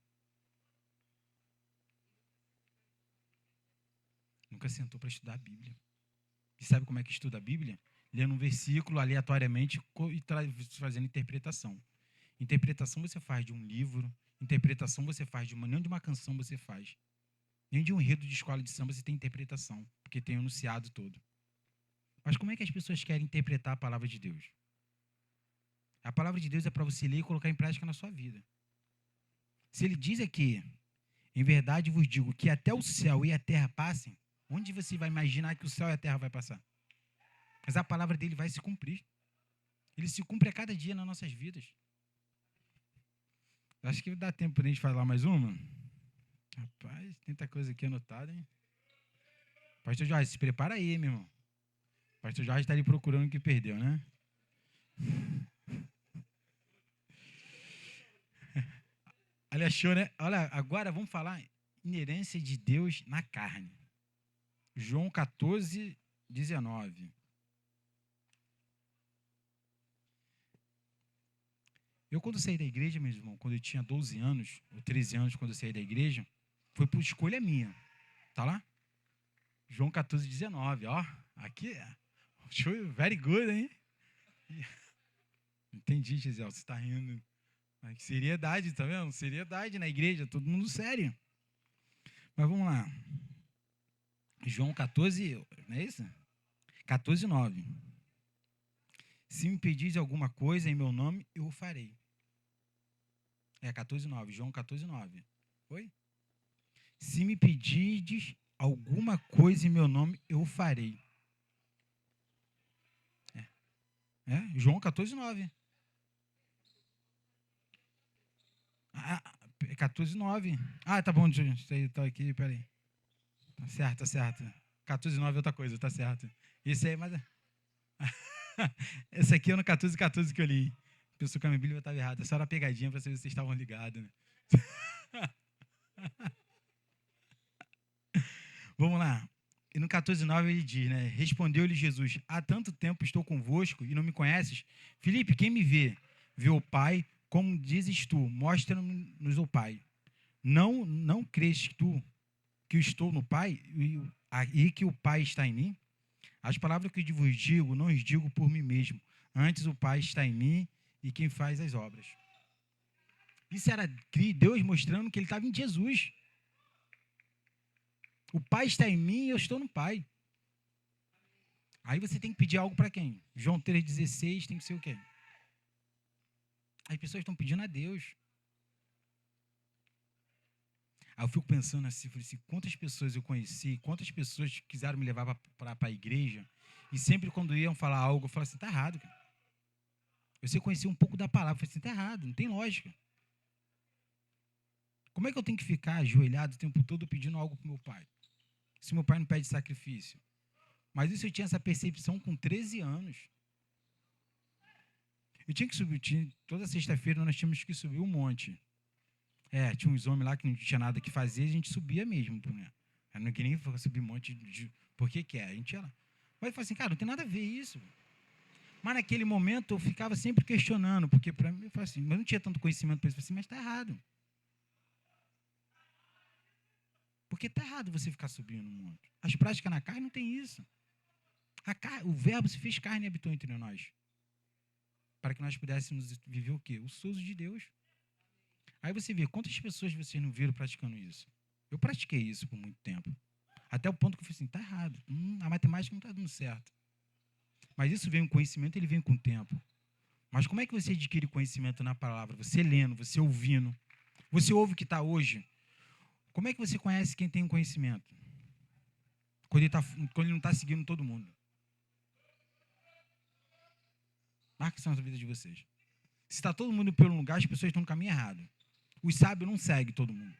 Nunca sentou para estudar a Bíblia. E sabe como é que estuda a Bíblia? Lendo um versículo aleatoriamente e fazendo interpretação. Interpretação você faz de um livro, interpretação você faz de nem de uma canção você faz. Nem de um enredo de escola de samba você tem interpretação, porque tem o enunciado todo. Mas como é que as pessoas querem interpretar a palavra de Deus? A palavra de Deus é para você ler e colocar em prática na sua vida. Se ele diz aqui, em verdade vos digo, que até o céu e a terra passem, onde você vai imaginar que o céu e a terra vai passar? Mas a palavra dele vai se cumprir. Ele se cumpre a cada dia nas nossas vidas. Acho que dá tempo para a gente falar mais uma. Rapaz, tanta coisa aqui anotada, hein? Pastor Jorge, se prepara aí, meu irmão. Pastor Jorge está ali procurando o que perdeu, né? Ele achou, né? Olha, agora vamos falar inerência de Deus na carne. João 14, 19. Eu, quando saí da igreja, meu irmão, quando eu tinha 12 anos, ou 13 anos, quando eu saí da igreja, foi por escolha minha. Tá lá? João 14, 19. Ó, aqui, show, very good, hein? Entendi, Gisele, você está rindo. Mas que seriedade, tá vendo? Seriedade na igreja, todo mundo sério. Mas vamos lá. João 14, não é isso? 14, 9. Se me pedis alguma coisa em meu nome, eu o farei. 14, 9. João 14, 9. Foi? Se me pedirdes alguma coisa em meu nome, eu o farei. João 14, 9. 14, 9. Tá bom, tá aqui, peraí. Tá certo. 14, 9 é outra coisa, tá certo. Isso aí, mas... Esse aqui é no 14, 14 que eu li. Pensou que a minha Bíblia estava errada. Só era uma pegadinha para saber se vocês estavam ligados, né? Vamos lá. E no 14, 9 ele diz, né? Respondeu-lhe Jesus: há tanto tempo estou convosco e não me conheces? Filipe, quem me vê o Pai, como dizes tu, mostra-nos o Pai. Não crês tu que eu estou no Pai e que o Pai está em mim? As palavras que eu vos digo, não as digo por mim mesmo. Antes o Pai está em mim e quem faz as obras. Isso era Deus mostrando que ele estava em Jesus. O Pai está em mim e eu estou no Pai. Aí você tem que pedir algo para quem? João 3,16 tem que ser o quê? As pessoas estão pedindo a Deus. Aí eu fico pensando assim, falei assim, quantas pessoas eu conheci, quantas pessoas quiseram me levar para a igreja, e sempre quando iam falar algo, eu falava assim, está errado, cara. Eu conheci um pouco da palavra, eu falei assim, está errado, não tem lógica. Como é que eu tenho que ficar ajoelhado o tempo todo pedindo algo para o meu pai? Se meu pai não pede sacrifício. Mas isso eu tinha essa percepção com 13 anos. Eu tinha que subir, toda sexta-feira nós tínhamos que subir um monte. Tinha uns homens lá que não tinha nada que fazer, a gente subia mesmo. Né? Não é que nem subir um monte por que é? A gente ia lá. Mas eu falei assim, cara, não tem nada a ver isso. Mas naquele momento eu ficava sempre questionando, porque para mim eu falei assim, mas não tinha tanto conhecimento para isso. Eu falei assim, mas está errado. Porque está errado você ficar subindo um monte. As práticas na carne não tem isso. O verbo se fez carne e habitou entre nós. Para que nós pudéssemos viver o quê? O souzo de Deus. Aí você vê, quantas pessoas vocês não viram praticando isso? Eu pratiquei isso por muito tempo. Até o ponto que eu falei assim, está errado. A matemática não está dando certo. Mas isso vem com conhecimento, ele vem com o tempo. Mas como é que você adquire conhecimento na palavra? Você lendo, você ouvindo. Você ouve o que está hoje. Como é que você conhece quem tem um conhecimento? Quando ele não está seguindo todo mundo. Marca isso na vida de vocês. Se está todo mundo pelo lugar, as pessoas estão no caminho errado. Os sábios não seguem todo mundo.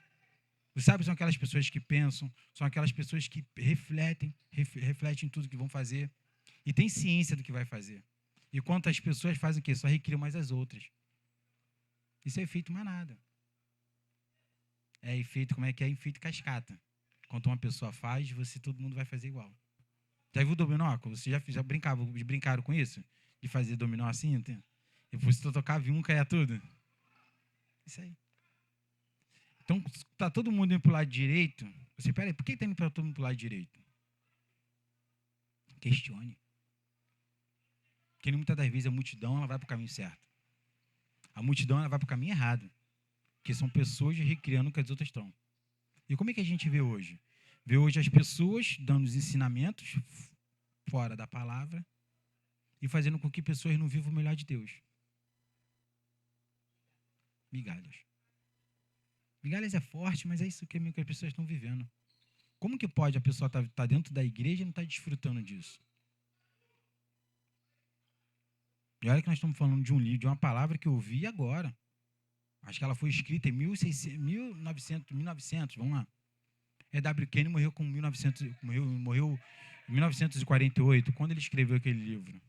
Os sábios são aquelas pessoas que pensam, são aquelas pessoas que refletem tudo que vão fazer e têm ciência do que vai fazer. E quantas pessoas fazem o quê? Só recriam mais as outras. Isso é efeito manada. É efeito, como é que é? Efeito cascata. Quando uma pessoa faz, todo mundo vai fazer igual. Já viu o dominó? Você já brincaram com isso? De fazer dominó assim? E você tocava um, caia tudo? Isso aí. Então, está todo mundo indo para o lado direito. Você, peraí, por que está indo para todo mundo para o lado direito? Questione. Porque muitas das vezes a multidão ela vai para o caminho certo. A multidão ela vai para o caminho errado. Porque são pessoas recriando o que as outras estão. E como é que a gente vê hoje? Vê hoje as pessoas dando os ensinamentos fora da palavra e fazendo com que pessoas não vivam o melhor de Deus. Migalhas. Migalhas é forte, mas é isso que as pessoas estão vivendo. Como que pode a pessoa estar dentro da igreja e não estar desfrutando disso? E olha que nós estamos falando de um livro, de uma palavra que eu ouvi agora. Acho que ela foi escrita em 1900, vamos lá. W. Kenyon morreu morreu em 1948, quando ele escreveu aquele livro.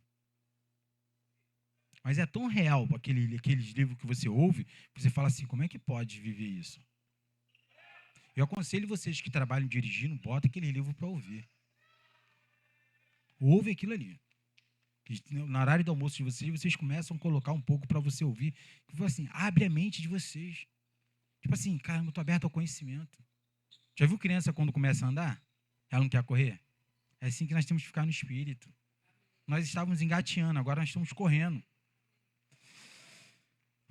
Mas é tão real aqueles livros que você ouve, que você fala assim, como é que pode viver isso? Eu aconselho vocês que trabalham dirigindo, bota aquele livro para ouvir. Ouve aquilo ali. Na horário do almoço de vocês começam a colocar um pouco para você ouvir. Que assim, abre a mente de vocês. Tipo assim, caramba, eu estou aberto ao conhecimento. Já viu criança quando começa a andar? Ela não quer correr? É assim que nós temos que ficar no espírito. Nós estávamos engateando, agora nós estamos correndo.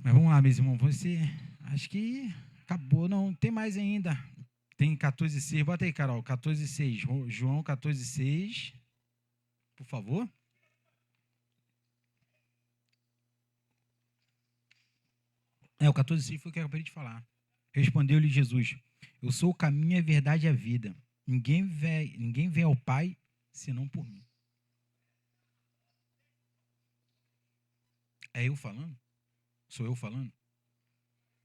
Mas vamos lá, meus irmãos. Você. Acho que acabou. Não, tem mais ainda. Tem 14,6. Bota aí, Carol. 14,6. João 14,6. Por favor. O 14,6 foi o que eu acabei de falar. Respondeu-lhe Jesus: Eu sou o caminho, a verdade e a vida. Ninguém vem ao Pai senão por mim. É eu falando? Sou eu falando?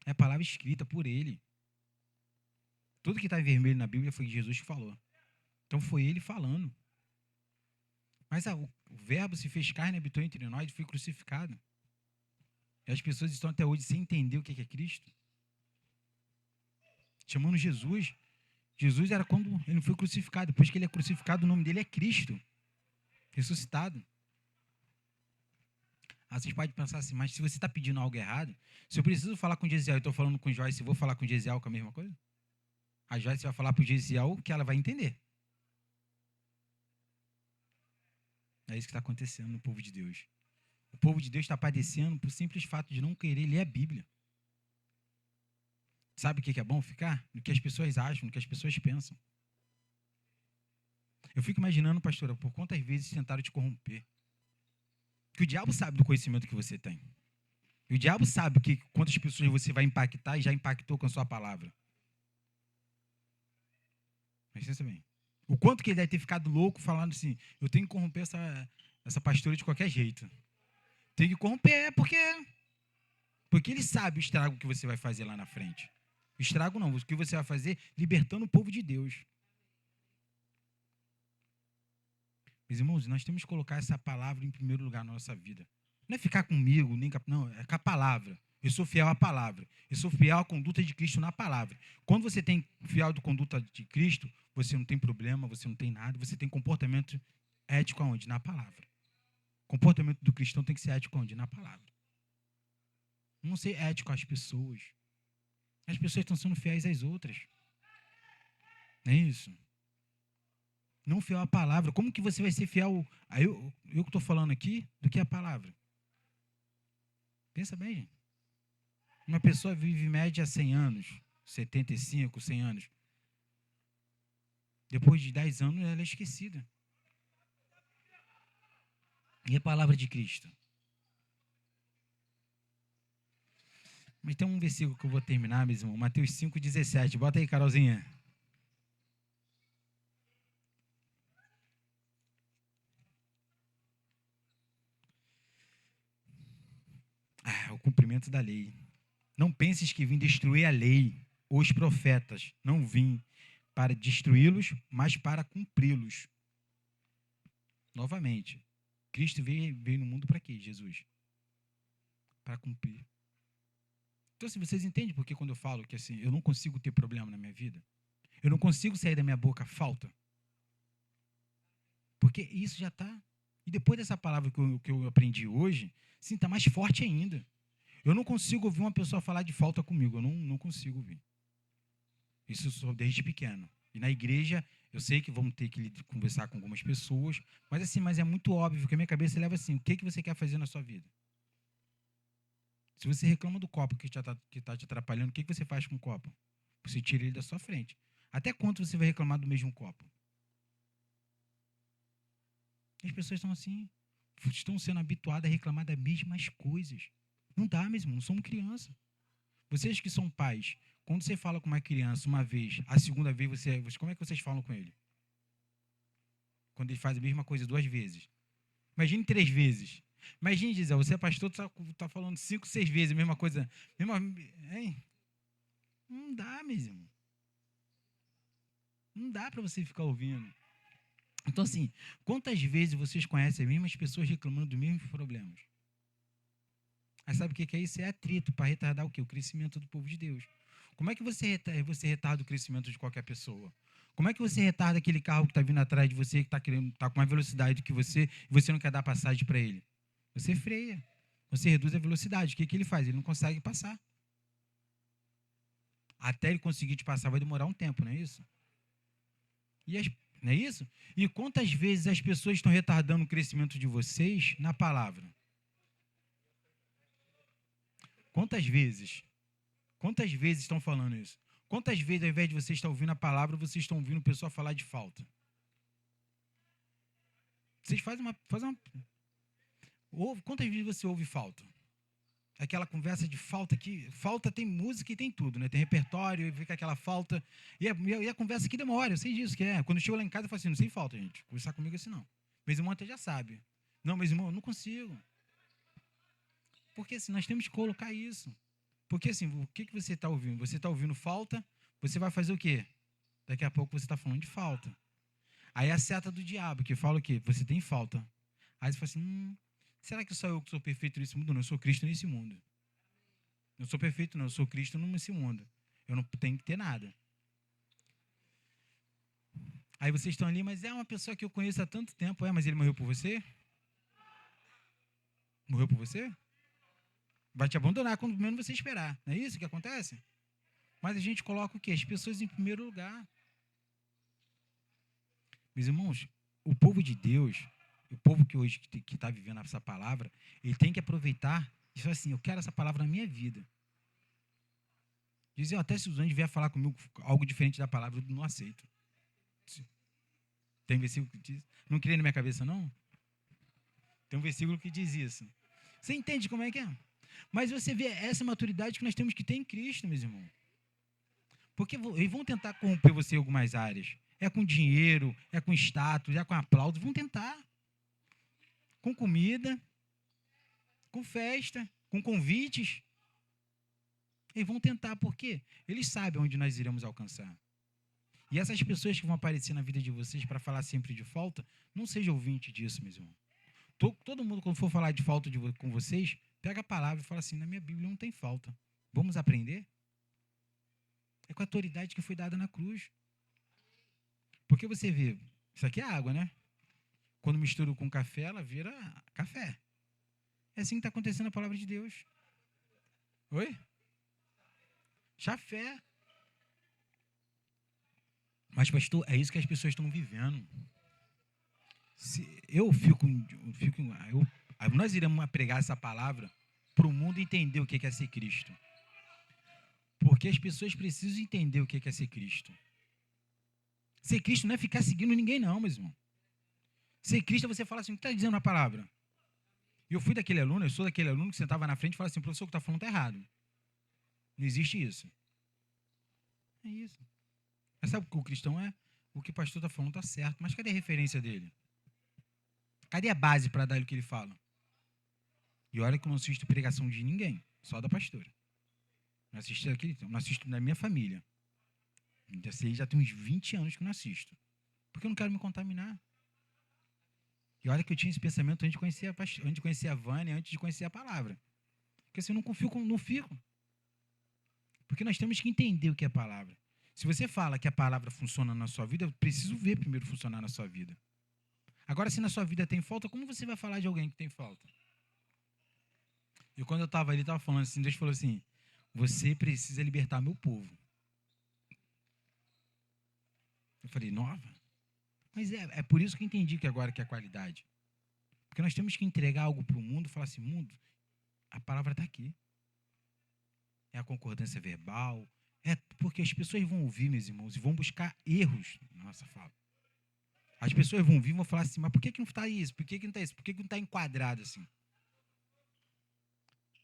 É a palavra escrita por ele. Tudo que está em vermelho na Bíblia foi Jesus que falou. Então foi ele falando. Mas o verbo se fez carne, habitou entre nós e foi crucificado. E as pessoas estão até hoje sem entender o que é Cristo. Chamando Jesus. Jesus era quando ele não foi crucificado. Depois que ele é crucificado, o nome dele é Cristo. Ressuscitado. Vocês podem pensar assim, mas se você está pedindo algo errado, se eu preciso falar com o Gesiel e estou falando com o Joyce, vou falar com o Gesiel com a mesma coisa? A Joyce vai falar para o Gesiel que ela vai entender. É isso que está acontecendo no povo de Deus. O povo de Deus está padecendo por simples fato de não querer ler a Bíblia. Sabe o que é bom ficar? No que as pessoas acham, no que as pessoas pensam. Eu fico imaginando, pastora, por quantas vezes tentaram te corromper. Que o diabo sabe do conhecimento que você tem. E o diabo sabe que quantas pessoas você vai impactar e já impactou com a sua palavra. Mas pensa bem. O quanto que ele deve ter ficado louco falando assim, eu tenho que corromper essa pastora de qualquer jeito. Tem que corromper, porque ele sabe o estrago que você vai fazer lá na frente. O estrago não, o que você vai fazer libertando o povo de Deus. Meus irmãos, nós temos que colocar essa palavra em primeiro lugar na nossa vida. Não é ficar comigo, não, é com a palavra. Eu sou fiel à palavra. Eu sou fiel à conduta de Cristo na palavra. Quando você tem fiel à conduta de Cristo, você não tem problema, você não tem nada, você tem comportamento ético aonde? Na palavra. O comportamento do cristão tem que ser ético aonde? Na palavra. Não ser ético às pessoas. As pessoas estão sendo fiéis às outras. Não é isso? Não fiel à palavra. Como que você vai ser fiel a eu que estou falando aqui do que a palavra? Pensa bem, gente. Uma pessoa vive em média 100 anos, 75, 100 anos. Depois de 10 anos, ela é esquecida. E a palavra de Cristo? Mas tem um versículo que eu vou terminar, meu irmão. Mateus 5,17. Bota aí, Carolzinha. O cumprimento da lei. Não penses que vim destruir a lei ou os profetas. Não vim para destruí-los, mas para cumpri-los. Novamente, Cristo veio no mundo para quê, Jesus? Para cumprir. Então, se vocês entendem porque quando eu falo que assim, eu não consigo ter problema na minha vida, eu não consigo sair da minha boca falta, porque isso já está. E depois dessa palavra que eu aprendi hoje, sim, está mais forte ainda. Eu não consigo ouvir uma pessoa falar de falta comigo, eu não consigo ouvir. Isso eu sou desde pequeno. E na igreja, eu sei que vamos ter que conversar com algumas pessoas, mas é muito óbvio que a minha cabeça leva assim, o que você quer fazer na sua vida? Se você reclama do copo que está te atrapalhando, o que você faz com o copo? Você tira ele da sua frente. Até quanto você vai reclamar do mesmo copo? As pessoas estão assim, estão sendo habituadas a reclamar das mesmas coisas. Não dá mesmo, não somos criança. Vocês que são pais, quando você fala com uma criança uma vez, a segunda vez, como é que vocês falam com ele? Quando ele faz a mesma coisa 2 vezes. Imagine 3 vezes. Imagine, Gisele, você é pastor, está falando 5, 6 vezes a mesma coisa. Hein? Não dá mesmo. Não dá para você ficar ouvindo. Então, assim, quantas vezes vocês conhecem as mesmas pessoas reclamando dos mesmos problemas? Mas sabe o que é isso? É atrito para retardar o quê? O crescimento do povo de Deus. Como é que você retarda o crescimento de qualquer pessoa? Como é que você retarda aquele carro que está vindo atrás de você, que está com mais velocidade do que você, e você não quer dar passagem para ele? Você freia. Você reduz a velocidade. O que ele faz? Ele não consegue passar. Até ele conseguir te passar vai demorar um tempo, não é isso? Não é isso? E quantas vezes as pessoas estão retardando o crescimento de vocês na palavra? Quantas vezes estão falando isso? Quantas vezes, ao invés de vocês estar ouvindo a palavra, vocês estão ouvindo o pessoal falar de falta? Vocês fazem uma... Quantas vezes você ouve falta? Aquela conversa de falta que... Falta tem música e tem tudo, né? Tem repertório, fica aquela falta. E a conversa aqui demora, eu sei disso que é. Quando eu chego lá em casa, eu falo assim, não sei falta, gente. Conversar comigo assim, não. Meus irmãos até já sabem. Não, meus irmãos, eu não consigo. Porque assim, nós temos que colocar isso. Porque assim, o que você está ouvindo? Você está ouvindo falta, você vai fazer o quê? Daqui a pouco você está falando de falta. Aí a seta do diabo, que fala o quê? Você tem falta. Aí você fala assim, será que só eu que sou perfeito nesse mundo? Não, eu sou Cristo nesse mundo. Não sou perfeito, não, eu sou Cristo nesse mundo. Eu não tenho que ter nada. Aí vocês estão ali, mas é uma pessoa que eu conheço há tanto tempo. Mas ele morreu por você? Morreu por você? Vai te abandonar quando menos você esperar. Não é isso que acontece? Mas a gente coloca o quê? As pessoas em primeiro lugar. Meus irmãos, o povo de Deus, o povo que hoje que está vivendo essa palavra, ele tem que aproveitar e falar assim, eu quero essa palavra na minha vida. Dizem, até se os anjos vier falar comigo algo diferente da palavra, eu não aceito. Tem versículo que diz... Não queria na minha cabeça, não? Tem um versículo que diz isso. Você entende como é que é? Mas você vê essa maturidade que nós temos que ter em Cristo, meus irmãos. Porque eles vão tentar corromper você em algumas áreas. É com dinheiro, é com status, é com aplauso. Vão tentar. Com comida, com festa, com convites. Eles vão tentar, por quê? Eles sabem onde nós iremos alcançar. E essas pessoas que vão aparecer na vida de vocês para falar sempre de falta, não seja ouvinte disso, meus irmãos. Todo mundo, quando for falar de falta com vocês, pega a palavra e fala assim, na minha Bíblia não tem falta. Vamos aprender? É com a autoridade que foi dada na cruz. Porque você vê, isso aqui é água, né? Quando mistura com café, ela vira café. É assim que está acontecendo na palavra de Deus. Oi? Chafé. Mas, pastor, é isso que as pessoas estão vivendo. Nós iremos pregar essa palavra para o mundo entender o que é ser Cristo. Porque as pessoas precisam entender o que é ser Cristo. Ser Cristo não é ficar seguindo ninguém, não, meu irmão. Ser Cristo é você falar assim, o que está dizendo na palavra? Eu sou daquele aluno que sentava na frente e falava assim, professor, o que está falando está errado. Não existe isso. É isso. Mas sabe o que o cristão é? O que o pastor está falando está certo. Mas cadê a referência dele? Cadê a base para dar o que ele fala? E olha que eu não assisto pregação de ninguém, só da pastora. Não assisto da minha família. Já tem uns 20 anos que eu não assisto. Porque eu não quero me contaminar. E olha que eu tinha esse pensamento antes de conhecer a Vânia, antes de conhecer a palavra. Porque assim, eu não confio, não fico. Porque nós temos que entender o que é a palavra. Se você fala que a palavra funciona na sua vida, eu preciso ver primeiro funcionar na sua vida. Agora, se na sua vida tem falta, como você vai falar de alguém que tem falta? E quando eu estava ali, estava falando assim, Deus falou assim, você precisa libertar meu povo. Eu falei, nova? Mas é por isso que eu entendi que agora que é qualidade. Porque nós temos que entregar algo para o mundo e falar assim, mundo, a palavra está aqui. É a concordância verbal. É porque as pessoas vão ouvir, meus irmãos, e vão buscar erros na nossa fala. As pessoas vão ouvir e vão falar assim, mas por que não está isso? Por que não está isso? Por que não está enquadrado assim?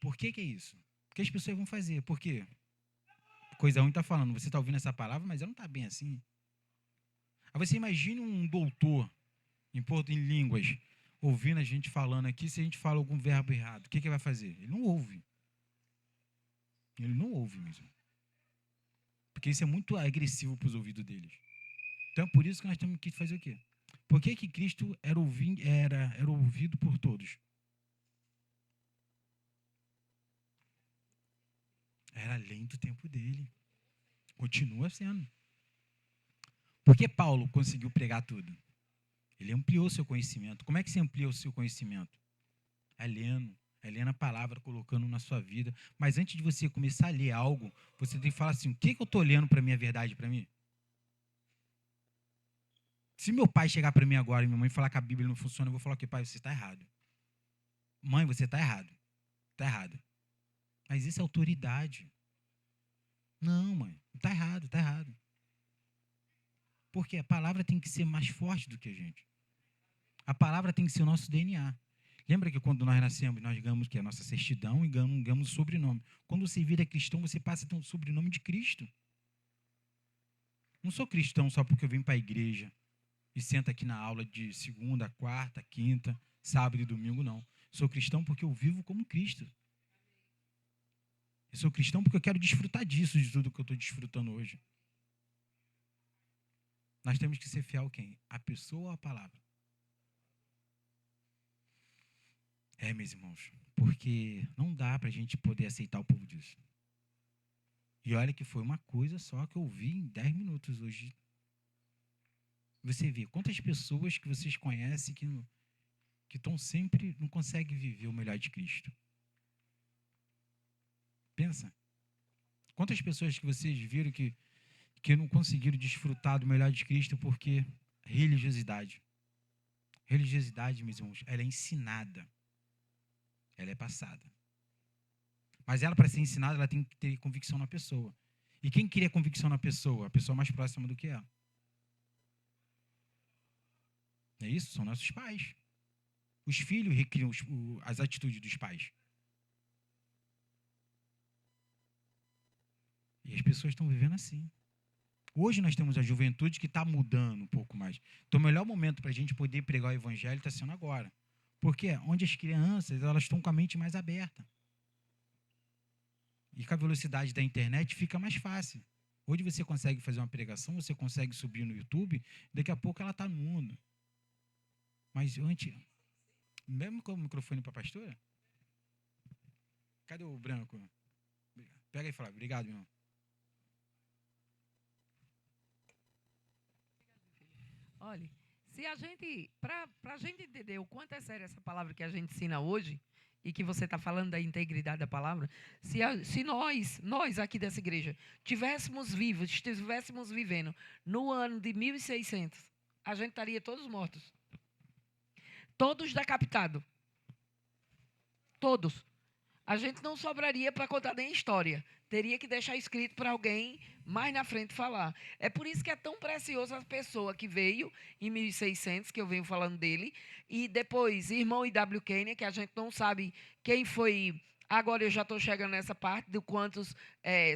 Por que é isso? Porque as pessoas vão fazer. Por quê? Coisa ruim está falando, você está ouvindo essa palavra, mas ela não está bem assim. Aí você imagine um doutor em línguas, ouvindo a gente falando aqui, se a gente fala algum verbo errado, o que ele vai fazer? Ele não ouve. Ele não ouve mesmo. Porque isso é muito agressivo para os ouvidos deles. Então é por isso que nós temos que fazer o quê? Por que Cristo era ouvido por todos? Era além do tempo dele. Continua sendo. Por que Paulo conseguiu pregar tudo? Ele ampliou seu conhecimento. Como é que você amplia o seu conhecimento? É lendo a palavra, colocando na sua vida. Mas antes de você começar a ler algo, você tem que falar assim, o que eu estou lendo para mim é verdade para mim? Se meu pai chegar para mim agora e minha mãe falar que a Bíblia não funciona, eu vou falar que pai, você está errado. Mãe, você está errado. Está errado. Mas isso é autoridade. Não, mãe. Tá errado, tá errado. Porque a palavra tem que ser mais forte do que a gente. A palavra tem que ser o nosso DNA. Lembra que quando nós nascemos, nós ganhamos que a nossa certidão e ganhamos o sobrenome. Quando você vira cristão, você passa a ter um sobrenome de Cristo. Não sou cristão só porque eu vim para a igreja e sento aqui na aula de segunda, quarta, quinta, sábado e domingo, não. Sou cristão porque eu vivo como Cristo. Eu sou cristão porque eu quero desfrutar disso, de tudo que eu estou desfrutando hoje. Nós temos que ser fiel a quem? A pessoa ou a palavra? Meus irmãos, porque não dá para a gente poder aceitar o povo disso. E olha que foi uma coisa só que eu vi em 10 minutos hoje. Você vê quantas pessoas que vocês conhecem que estão sempre, não conseguem viver o melhor de Cristo. Pensa. Quantas pessoas que vocês viram que não conseguiram desfrutar do melhor de Cristo porque religiosidade. Religiosidade, meus irmãos, ela é ensinada. Ela é passada. Mas ela, para ser ensinada, ela tem que ter convicção na pessoa. E quem cria convicção na pessoa? A pessoa mais próxima do que ela. É isso? São nossos pais. Os filhos recriam as atitudes dos pais. E as pessoas estão vivendo assim. Hoje nós temos a juventude que está mudando um pouco mais. Então o melhor momento para a gente poder pregar o evangelho está sendo agora. Porque onde as crianças elas estão com a mente mais aberta. E com a velocidade da internet fica mais fácil. Hoje você consegue fazer uma pregação, você consegue subir no YouTube, daqui a pouco ela está no mundo. Mas antes... Mesmo com o microfone para a pastora? Cadê o branco? Pega aí e fala, obrigado, meu irmão. Olha, se a gente, para a gente entender o quanto é séria essa palavra que a gente ensina hoje, e que você está falando da integridade da palavra, se nós aqui dessa igreja, estivéssemos vivendo no ano de 1600, a gente estaria todos mortos. Todos decapitados. Todos. A gente não sobraria para contar nem história. Teria que deixar escrito para alguém mais na frente falar. É por isso que é tão precioso a pessoa que veio em 1600, que eu venho falando dele, e depois irmão I.W. Kenyon, que a gente não sabe quem foi. Agora eu já estou chegando nessa parte de quantos,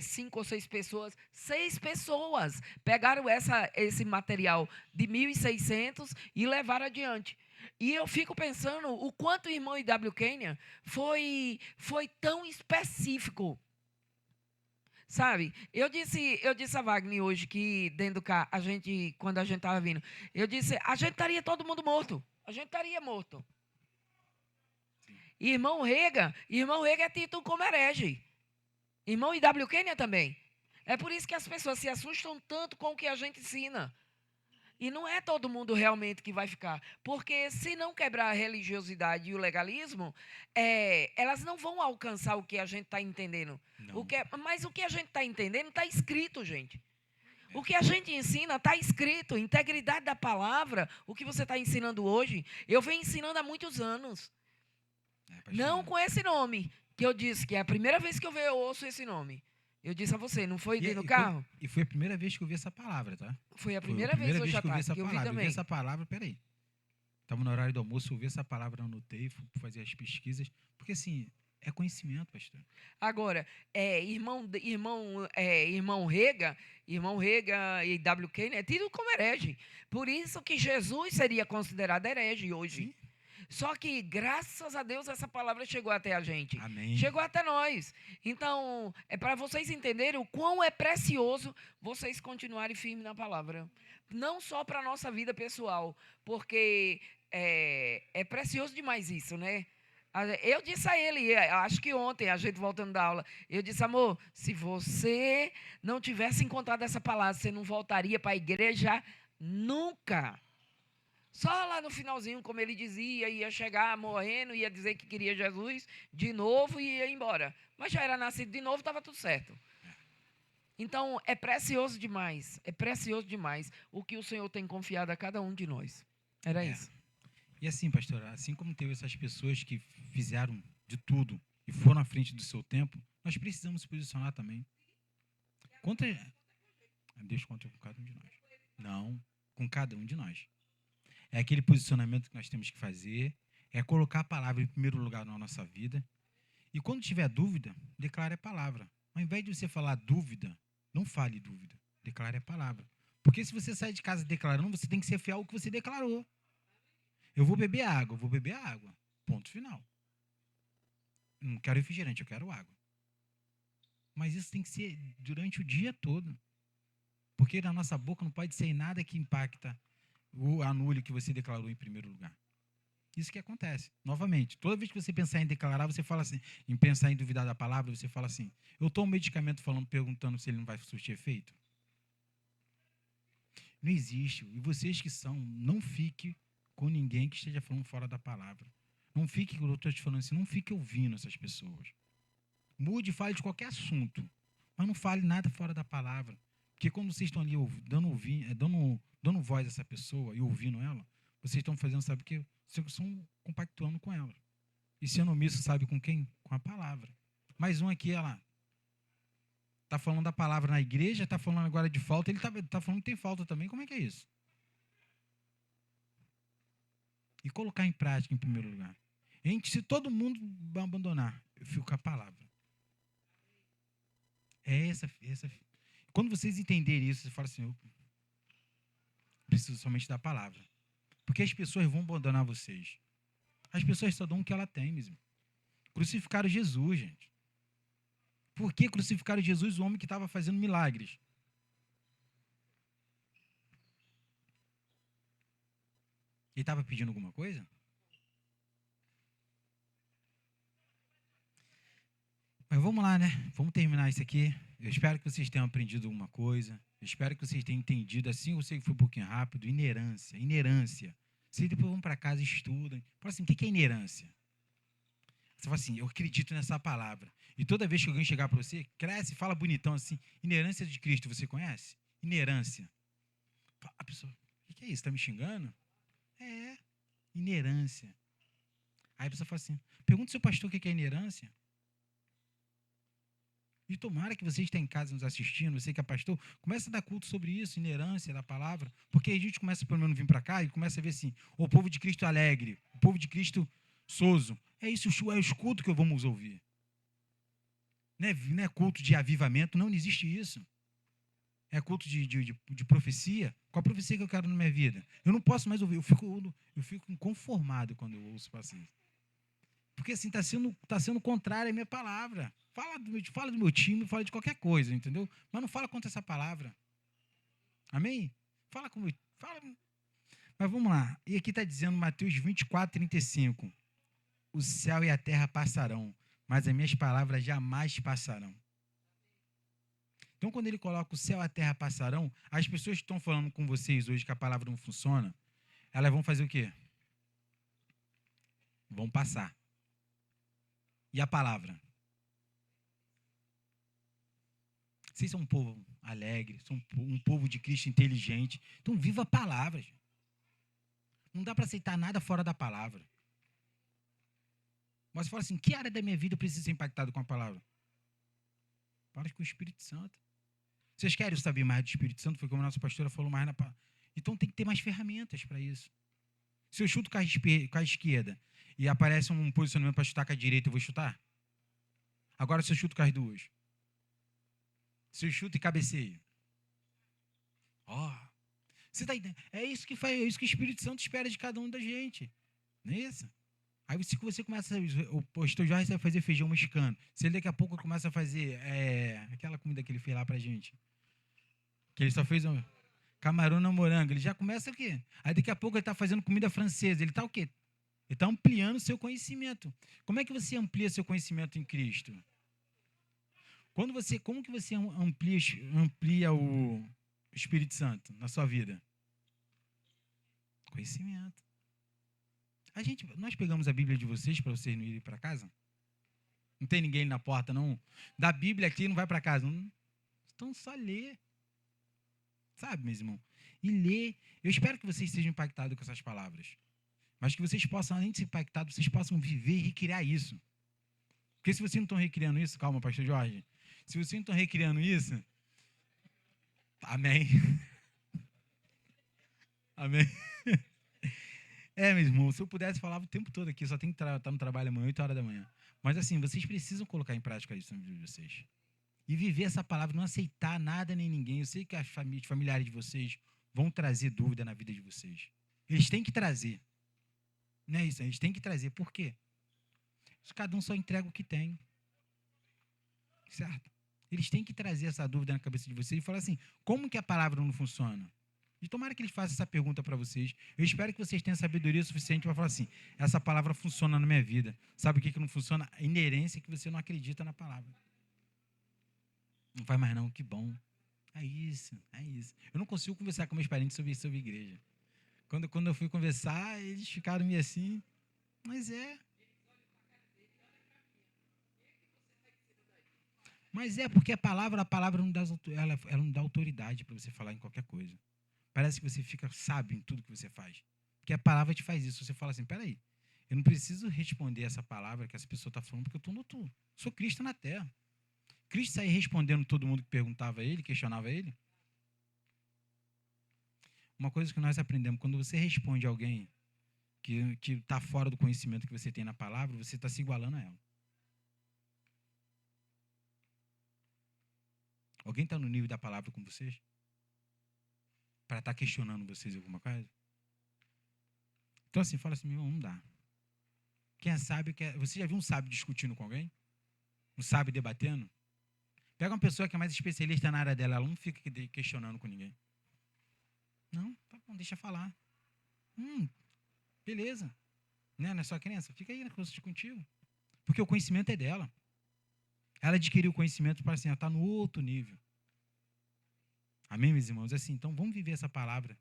5 ou 6 pessoas. 6 pessoas pegaram esse material de 1600 e levaram adiante. E eu fico pensando o quanto o irmão I.W. Kenyon foi tão específico. Sabe? Eu disse a Wagner hoje que dentro do carro, quando a gente estava vindo, eu disse, a gente estaria todo mundo morto. A gente estaria morto. Irmão Rega é tido como herege. Irmão I.W. Kenyon também. É por isso que as pessoas se assustam tanto com o que a gente ensina. E não é todo mundo realmente que vai ficar. Porque se não quebrar a religiosidade e o legalismo, elas não vão alcançar o que a gente está entendendo. Mas o que a gente está entendendo está escrito, gente. O que a gente ensina está escrito. Integridade da palavra, o que você está ensinando hoje, eu venho ensinando há muitos anos. Não com esse nome, que eu disse que é a primeira vez que eu ouço esse nome. Eu disse a você, não foi dentro do carro? E foi a primeira vez que eu vi essa palavra, tá? Foi a primeira vez hoje à tarde que eu vi também. Eu vi essa palavra, peraí. Estava no horário do almoço, eu vi essa palavra, anotei, fui fazer as pesquisas. Porque, assim, é conhecimento, pastor. Agora, irmão Rega e W. Kenyon é tido como herege. Por isso que Jesus seria considerado herege hoje. Sim. Só que, graças a Deus, essa palavra chegou até a gente. Amém. Chegou até nós. Então, é para vocês entenderem o quão é precioso vocês continuarem firmes na palavra. Não só para a nossa vida pessoal, porque é precioso demais isso, né? Eu disse a ele, acho que ontem, a gente voltando da aula, eu disse, amor, se você não tivesse encontrado essa palavra, você não voltaria para a igreja nunca. Só lá no finalzinho, como ele dizia, ia chegar morrendo, ia dizer que queria Jesus de novo e ia embora. Mas já era nascido de novo, estava tudo certo. Então, é precioso demais o que o Senhor tem confiado a cada um de nós. Era isso. E assim, pastor, assim como teve essas pessoas que fizeram de tudo, e for na frente do seu tempo, nós precisamos se posicionar também. Deus conta com cada um de nós. Não, com cada um de nós. É aquele posicionamento que nós temos que fazer, é colocar a palavra em primeiro lugar na nossa vida. E quando tiver dúvida, declare a palavra. Ao invés de você falar dúvida, não fale dúvida, declare a palavra. Porque se você sai de casa declarando, você tem que ser fiel ao que você declarou. Eu vou beber água, ponto final. Não quero refrigerante, eu quero água. Mas isso tem que ser durante o dia todo. Porque na nossa boca não pode sair nada que impacta ou anule o que você declarou em primeiro lugar. Isso que acontece. Novamente, toda vez que você pensar em declarar, você fala assim, em pensar em duvidar da palavra, você fala assim, eu tomo medicamento perguntando se ele não vai surtir efeito? Não existe. E vocês que são, não fique com ninguém que esteja falando fora da palavra. Não fique, eu estou te falando assim, não fique ouvindo essas pessoas. Mude e fale de qualquer assunto, mas não fale nada fora da palavra. Porque quando vocês estão ali dando voz a essa pessoa e ouvindo ela, vocês estão fazendo, sabe o quê? Vocês estão compactuando com ela. E sendo omisso, sabe com quem? Com a palavra. Mais um aqui, ela está falando da palavra na igreja, está falando agora de falta, ele está falando que tem falta também. Como é que é isso? E colocar em prática em primeiro lugar. Se todo mundo abandonar, eu fico com a palavra. Quando vocês entenderem isso, você fala assim, eu preciso somente da palavra. Porque as pessoas vão abandonar vocês. As pessoas só dão o que ela tem mesmo. Crucificaram Jesus, gente. Por que crucificaram Jesus, o homem que estava fazendo milagres? Ele estava pedindo alguma coisa? Mas vamos lá, né? Vamos terminar isso aqui. Eu espero que vocês tenham aprendido alguma coisa. Eu espero que vocês tenham entendido, assim, eu sei que foi um pouquinho rápido, inerância. Vocês depois vão para casa e estudam. Fala assim, o que é inerância? Você fala assim, eu acredito nessa palavra. E toda vez que alguém chegar para você, cresce, fala bonitão assim, inerância de Cristo, você conhece? Inerância. A pessoa, o que é isso? Está me xingando? É, inerância. Aí a pessoa fala assim, pergunta ao seu pastor o que é inerância. E tomara que você esteja em casa nos assistindo, você que é pastor, comece a dar culto sobre isso, inerância da palavra, porque a gente começa pelo menos a vir para cá e começa a ver assim, o povo de Cristo alegre, o povo de Cristo soso. É isso, é o culto que vamos ouvir. Não é culto de avivamento, não existe isso. É culto de profecia. Qual a profecia que eu quero na minha vida? Eu não posso mais ouvir, eu fico inconformado quando eu ouço assim. Porque assim, está sendo contrário à minha palavra. Fala do meu time, fala de qualquer coisa, entendeu? Mas não fala contra essa palavra. Amém? Fala. Mas vamos lá. E aqui está dizendo Mateus 24:35. O céu e a terra passarão, mas as minhas palavras jamais passarão. Então, quando ele coloca o céu e a terra passarão, as pessoas que estão falando com vocês hoje que a palavra não funciona, elas vão fazer o quê? Vão passar. E a palavra? Vocês são um povo alegre, são um povo de Cristo inteligente. Então, viva a palavra. Gente. Não dá para aceitar nada fora da palavra. Mas você fala assim, que área da minha vida eu preciso ser impactado com a palavra? Fala com o Espírito Santo. Vocês querem saber mais do Espírito Santo? Foi como a nossa pastora falou mais na palavra. Então, tem que ter mais ferramentas para isso. Se eu chuto com a esquerda e aparece um posicionamento para chutar com a direita, eu vou chutar? Agora, se eu chuto com as duas? Se eu chuto e cabeceio? Você tá entendendo? É isso que o Espírito Santo espera de cada um da gente. Não é isso? Aí você começa o pastor Jorge vai fazer feijão mexicano. Se ele daqui a pouco começa a fazer aquela comida que ele fez lá pra gente. Que ele só fez camarão no morango. Ele já começa o quê? Aí daqui a pouco ele está fazendo comida francesa. Ele está o quê? Ele está ampliando o seu conhecimento. Como é que você amplia seu conhecimento em Cristo? Como que você amplia o Espírito Santo na sua vida? Conhecimento. Nós pegamos a Bíblia de vocês para vocês não irem para casa? Não tem ninguém na porta, não? Da Bíblia aqui não vai para casa. Não. Então só lê. Sabe, meu irmão? E lê. Eu espero que vocês sejam impactados com essas palavras. Mas que vocês possam, além de ser impactados, vocês possam viver e recriar isso. Porque se vocês não estão recriando isso, calma, pastor Jorge, se vocês não estão recriando isso, amém. Amém. Meu irmão, se eu pudesse falar o tempo todo aqui, só tem que estar no trabalho amanhã, 8 horas da manhã. Mas assim, vocês precisam colocar em prática isso na vida de vocês. E viver essa palavra, não aceitar nada nem ninguém. Eu sei que os familiares de vocês vão trazer dúvida na vida de vocês. Eles têm que trazer. Não é isso, eles têm que trazer. Por quê? Cada um só entrega o que tem. Certo? Eles têm que trazer essa dúvida na cabeça de vocês e falar assim, como que a palavra não funciona? E tomara que eles façam essa pergunta para vocês. Eu espero que vocês tenham sabedoria suficiente para falar assim, essa palavra funciona na minha vida. Sabe o que não funciona? A inerência que você não acredita na palavra. Não faz mais não, que bom. É isso, é isso. Eu não consigo conversar com meus parentes sobre igreja. Quando eu fui conversar, eles ficaram meio assim, mas é. Mas é porque a palavra não dá, ela não dá autoridade para você falar em qualquer coisa. Parece que você fica sábio em tudo que você faz. Porque a palavra te faz isso. Você fala assim, peraí, eu não preciso responder essa palavra que essa pessoa está falando, porque eu sou Cristo na terra. Cristo saía respondendo todo mundo que perguntava a ele, questionava ele. Uma coisa que nós aprendemos, quando você responde a alguém que está fora do conhecimento que você tem na palavra, você está se igualando a ela. Alguém está no nível da palavra com vocês? Para estar questionando vocês alguma coisa? Então assim, fala assim, meu irmão, não dá. Quem é sábio, você já viu um sábio discutindo com alguém? Um sábio debatendo? Pega uma pessoa que é mais especialista na área dela, ela não fica questionando com ninguém. Não, tá bom, deixa falar. Beleza. Não é só criança? Fica aí na coisa contigo. Porque o conhecimento é dela. Ela adquiriu o conhecimento para assim, ela está no outro nível. Amém, meus irmãos? Assim, então vamos viver essa palavra.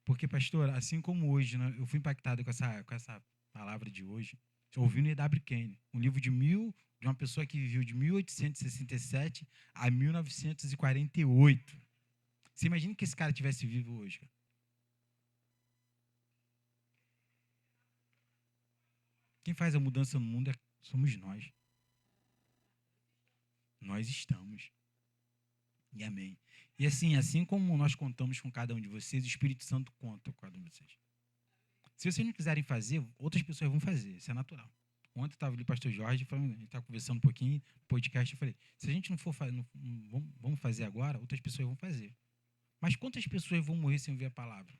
Porque, pastor, assim como hoje, né, eu fui impactado com essa palavra de hoje, ouvindo E.W. Kenyon, um livro de uma pessoa que viveu de 1867 a 1948. Você imagina que esse cara tivesse vivo hoje? Cara? Quem faz a mudança no mundo somos nós. Nós estamos. E amém. E assim como nós contamos com cada um de vocês, o Espírito Santo conta com cada um de vocês. Se vocês não quiserem fazer, outras pessoas vão fazer. Isso é natural. Ontem eu estava ali, pastor Jorge, a gente estava conversando um pouquinho, podcast, eu falei, se a gente não for fazer, vamos fazer agora, outras pessoas vão fazer. Mas quantas pessoas vão morrer sem ouvir a palavra?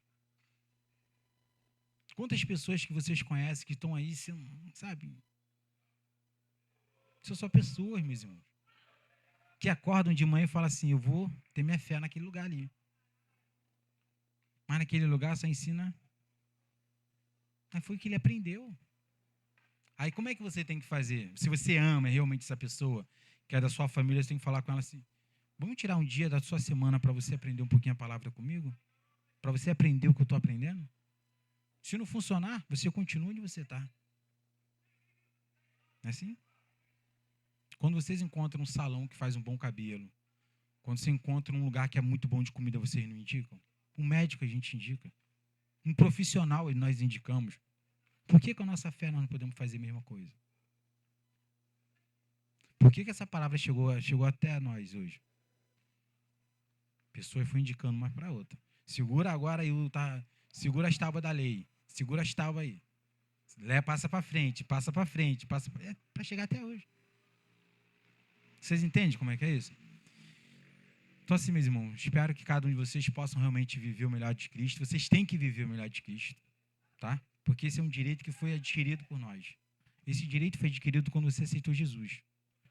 Quantas pessoas que vocês conhecem que estão aí, sabe? São só pessoas, meus irmãos, que acordam de manhã e falam assim, eu vou ter minha fé naquele lugar ali. Mas naquele lugar só ensina. Mas foi o que ele aprendeu. Aí como é que você tem que fazer? Se você ama realmente essa pessoa, que é da sua família, você tem que falar com ela assim, vamos tirar um dia da sua semana para você aprender um pouquinho a palavra comigo? Para você aprender o que eu estou aprendendo? Se não funcionar, você continua onde você está. Não é assim? Quando vocês encontram um salão que faz um bom cabelo, quando você encontra um lugar que é muito bom de comida, vocês não indicam? Um médico a gente indica. Um profissional nós indicamos. Por que com a nossa fé nós não podemos fazer a mesma coisa? Por que essa palavra chegou até nós hoje? A pessoa foi indicando uma para outra. Segura agora aí, segura as tábuas da lei. Segura as tábuas aí. Passa para frente, passa para frente, para chegar até hoje. Vocês entendem como é que é isso? Então assim, meus irmãos, espero que cada um de vocês possam realmente viver o melhor de Cristo. Vocês têm que viver o melhor de Cristo, tá? Porque esse é um direito que foi adquirido por nós. Esse direito foi adquirido quando você aceitou Jesus.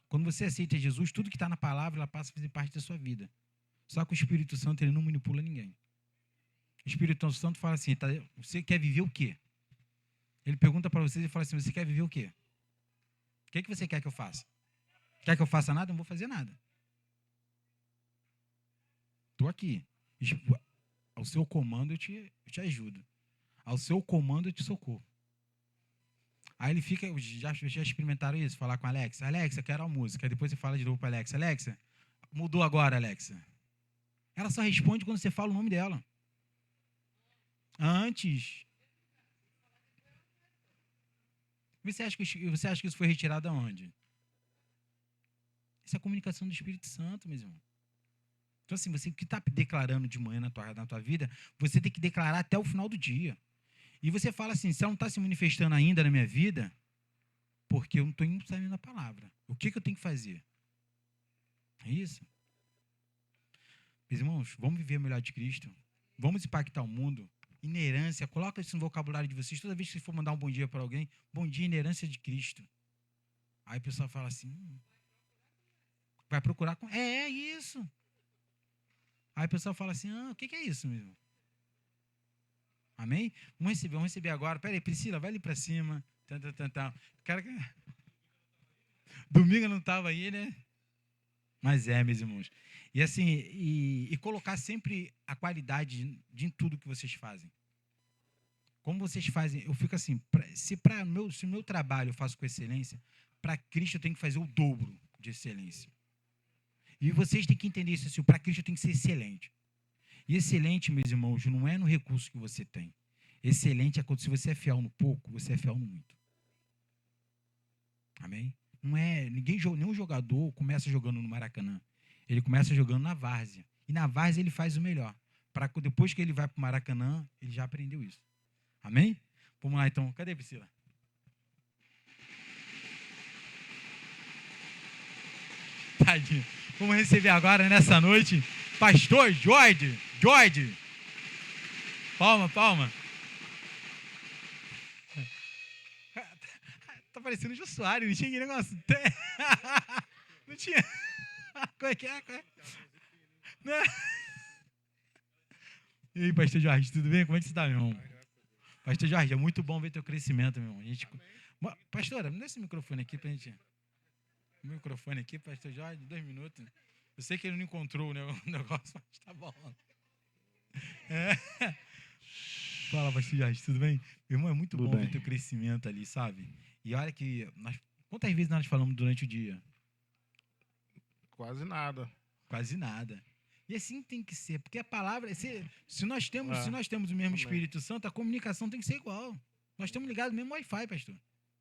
Quando você aceita Jesus, tudo que está na palavra, ela passa a fazer parte da sua vida. Só que o Espírito Santo, ele não manipula ninguém. O Espírito Santo fala assim, tá, você quer viver o quê? Ele pergunta para vocês e fala assim, você quer viver o quê? O que você quer que eu faça? Quer que eu faça nada? Eu não vou fazer nada. Estou aqui. Ao seu comando eu te ajudo. Ao seu comando eu te socorro. Aí ele fica, já experimentaram isso? Falar com a Alexa. Alexa, quero a música. Aí depois você fala de novo para a Alexa. Alexa, mudou agora, Alexa. Ela só responde quando você fala o nome dela. Antes. Você acha que isso foi retirado aonde? Isso é a comunicação do Espírito Santo, meus irmãos. Então, assim, você que está declarando de manhã na tua vida, você tem que declarar até o final do dia. E você fala assim, se ela não está se manifestando ainda na minha vida, porque eu não estou indo saindo da palavra. O que eu tenho que fazer? É isso. Meus irmãos, vamos viver o melhor de Cristo. Vamos impactar o mundo. Inerância, coloca isso no vocabulário de vocês. Toda vez que você for mandar um bom dia para alguém, bom dia, inerância de Cristo. Aí o pessoal fala assim, vai procurar com... É isso. Aí o pessoal fala assim, o que é isso mesmo? Amém? Vamos receber agora. Pera aí, Priscila, vai ali para cima. Cara, domingo não estava aí, né? Mas meus irmãos. E assim, e colocar sempre a qualidade em tudo que vocês fazem. Como vocês fazem, eu fico assim, se o meu trabalho eu faço com excelência, para Cristo eu tenho que fazer o dobro de excelência. E vocês têm que entender isso, assim, para Cristo tem que ser excelente. E excelente, meus irmãos, não é no recurso que você tem. Excelente é quando se você é fiel no pouco, você é fiel no muito. Amém? Não é, nenhum jogador começa jogando no Maracanã. Ele começa jogando na várzea. E na várzea ele faz o melhor. Para depois que ele vai para o Maracanã, ele já aprendeu isso. Amém? Vamos lá então. Cadê a Priscila? Tadinho. Vamos receber agora, nessa noite, Pastor Jorge. Palma. Tá parecendo o Jô Soares, não tinha que negócio. Não tinha. Como é que é? E aí, Pastor Jorge, tudo bem? Como é que você está, meu irmão? Pastor Jorge, é muito bom ver teu crescimento, meu irmão. Pastora, me dá esse microfone aqui pra gente. O microfone aqui, Pastor Jorge, 2 minutos. Eu sei que ele não encontrou o negócio, mas tá bom. Fala, Pastor Jorge, tudo bem? Meu irmão, é muito bom ver teu crescimento ali, sabe? E olha que... quantas vezes nós falamos durante o dia? Quase nada. Quase nada. E assim tem que ser, porque a palavra... Se nós temos o mesmo Espírito Santo, a comunicação tem que ser igual. Nós estamos ligados no mesmo Wi-Fi, pastor.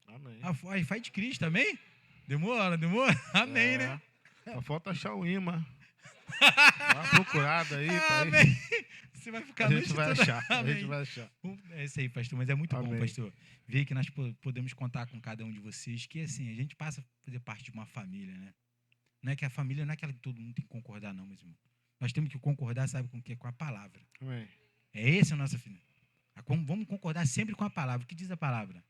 Amém. A Wi-Fi de Cristo, amém? Demora? Amém, né? Só falta achar o imã. Dá uma procurada aí. Amém. Você vai ficar A gente vai achar. Amém. A gente vai achar. É isso aí, pastor. Mas é muito Amém. bom, pastor, ver que nós podemos contar com cada um de vocês, que assim, a gente passa a fazer parte de uma família, né? Não é que a família não é aquela que todo mundo tem que concordar, não, meus irmãos. Nós temos que concordar, sabe com o quê? Com a palavra. Amém. É esse o nosso filho. Vamos concordar sempre com a palavra. O que diz a palavra?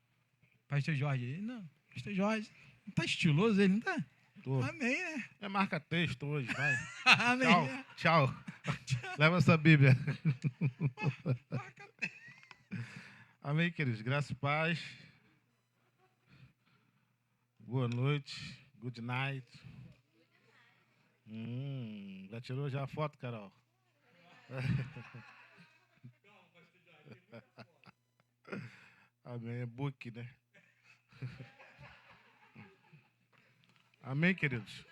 Pastor Jorge, não. Pastor Jorge, não está estiloso ele, não está? Amém, né? É marca texto hoje, vai. Amém. Tchau. Leva essa Bíblia. Amém, queridos. Graça e paz. Boa noite. Good night. Já tirou já a foto, Carol? Amém. É book, né? Amém, queridos?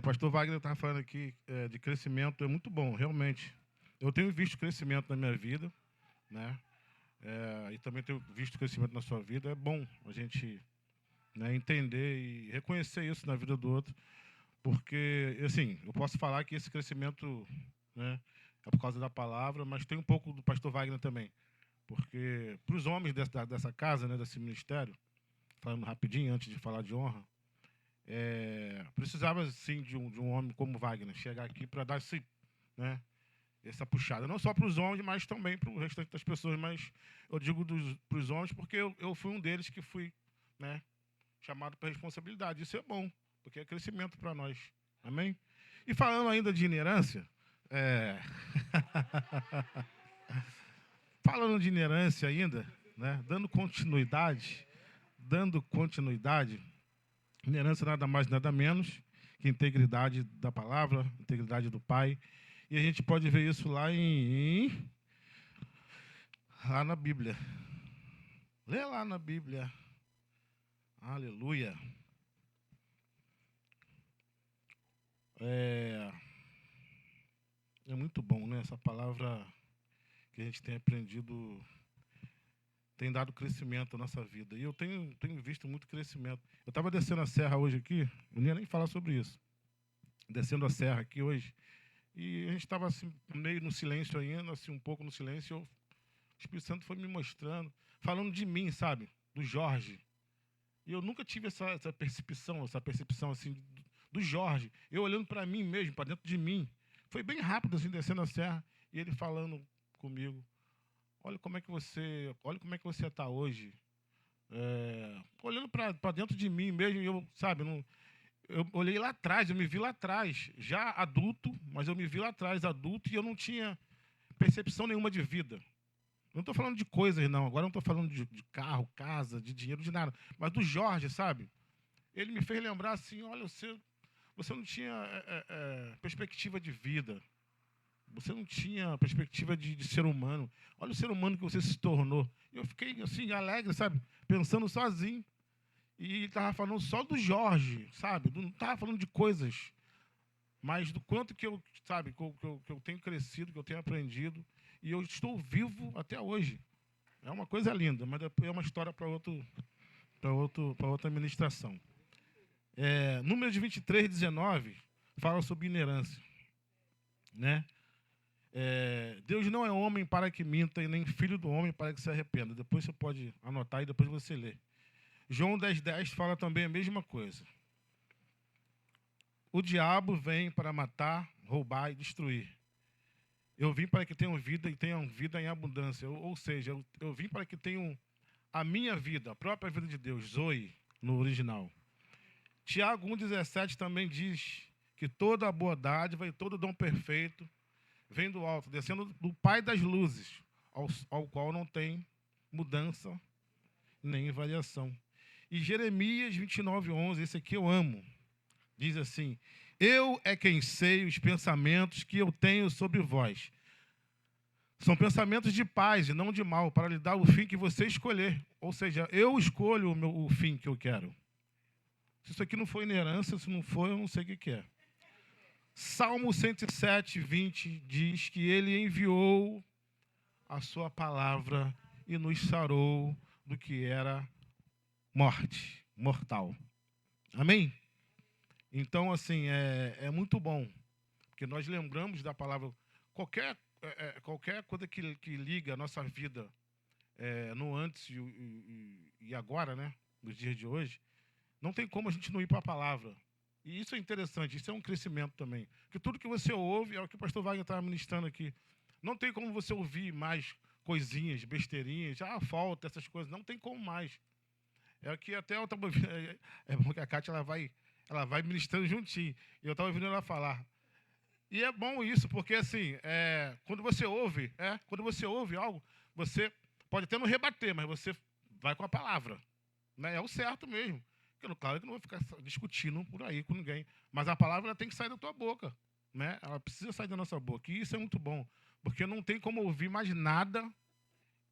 Pastor Wagner estava falando aqui de crescimento, é muito bom, realmente. Eu tenho visto crescimento na minha vida, né? E também tenho visto crescimento na sua vida. É bom a gente, né, entender e reconhecer isso na vida do outro, porque, assim, eu posso falar que esse crescimento, né, é por causa da palavra, mas tem um pouco do pastor Wagner também, porque para os homens dessa casa, né, desse ministério, falando rapidinho antes de falar de honra, precisava sim de um homem como Wagner chegar aqui para dar essa puxada, não só para os homens, mas também para o restante das pessoas. Mas eu digo para os homens porque eu fui um deles que fui, né, chamado para responsabilidade. Isso é bom, porque é crescimento para nós. Amém? E falando ainda de inerância, falando de inerância ainda, né, dando continuidade, inerância nada mais, nada menos que integridade da palavra, integridade do Pai. E a gente pode ver isso lá lá na Bíblia. Lê lá na Bíblia. Aleluia. É muito bom, né? Essa palavra que a gente tem aprendido tem dado crescimento à nossa vida. E eu tenho visto muito crescimento. Eu estava descendo a serra hoje aqui, eu não ia nem falar sobre isso. Descendo a serra aqui hoje, e a gente estava assim, meio no silêncio ainda, assim, um pouco no silêncio, o Espírito Santo foi me mostrando, falando de mim, sabe? Do Jorge. E eu nunca tive essa percepção assim, do Jorge. Eu olhando para mim mesmo, para dentro de mim. Foi bem rápido, assim, descendo a serra, e ele falando comigo. Olha como é que você está hoje. Olhando para dentro de mim mesmo, eu, sabe, eu olhei lá atrás, eu me vi lá atrás, já adulto, mas eu me vi lá atrás, adulto, e eu não tinha percepção nenhuma de vida. Não estou falando de coisas, não. Agora não estou falando de carro, casa, de dinheiro, de nada. Mas do Jorge, sabe? Ele me fez lembrar assim, olha, você não tinha perspectiva de vida. Você não tinha perspectiva de ser humano. Olha o ser humano que você se tornou. Eu fiquei assim, alegre, sabe? Pensando sozinho. E ele estava falando só do Jorge, sabe? Não estava falando de coisas. Mas do quanto que eu, sabe, que eu tenho crescido, que eu tenho aprendido. E eu estou vivo até hoje. É uma coisa linda, mas é uma história para outra ministração. Números 23, 19 fala sobre inerância. Né? Deus não é homem para que minta e nem filho do homem para que se arrependa. Depois você pode anotar e depois você lê. João 10:10 fala também a mesma coisa. O diabo vem para matar, roubar e destruir. Eu vim para que tenham vida e tenham vida em abundância. Ou seja, eu vim para que tenham a minha vida, a própria vida de Deus, Zoe, no original. Tiago 1,17 também diz que toda a boa dádiva e todo dom perfeito vem do alto, descendo do Pai das luzes, ao qual não tem mudança nem variação. E Jeremias 29:11, esse aqui eu amo, diz assim: eu é quem sei os pensamentos que eu tenho sobre vós. São pensamentos de paz e não de mal, para lhe dar o fim que você escolher. Ou seja, eu escolho o fim que eu quero. Se isso aqui não for inerância, se não for, eu não sei o que é. Salmo 107:20 diz que ele enviou a sua palavra e nos sarou do que era morte, mortal. Amém? Então, assim, é muito bom, porque nós lembramos da palavra. Qualquer coisa que liga a nossa vida no antes e agora, né, nos dias de hoje, não tem como a gente não ir para a palavra. E isso é interessante, isso é um crescimento também. Porque tudo que você ouve, é o que o pastor Wagner estava ministrando aqui. Não tem como você ouvir mais coisinhas, besteirinhas, falta essas coisas, não tem como mais. É que até eu estava ouvindo, é bom que a Kátia ela vai ministrando juntinho. E eu estava ouvindo ela falar. E é bom isso, porque assim, quando você ouve algo, você pode até não rebater, mas você vai com a palavra. Né? É o certo mesmo. Claro que não vou ficar discutindo por aí com ninguém, mas a palavra ela tem que sair da tua boca. Né? Ela precisa sair da nossa boca. E isso é muito bom, porque não tem como ouvir mais nada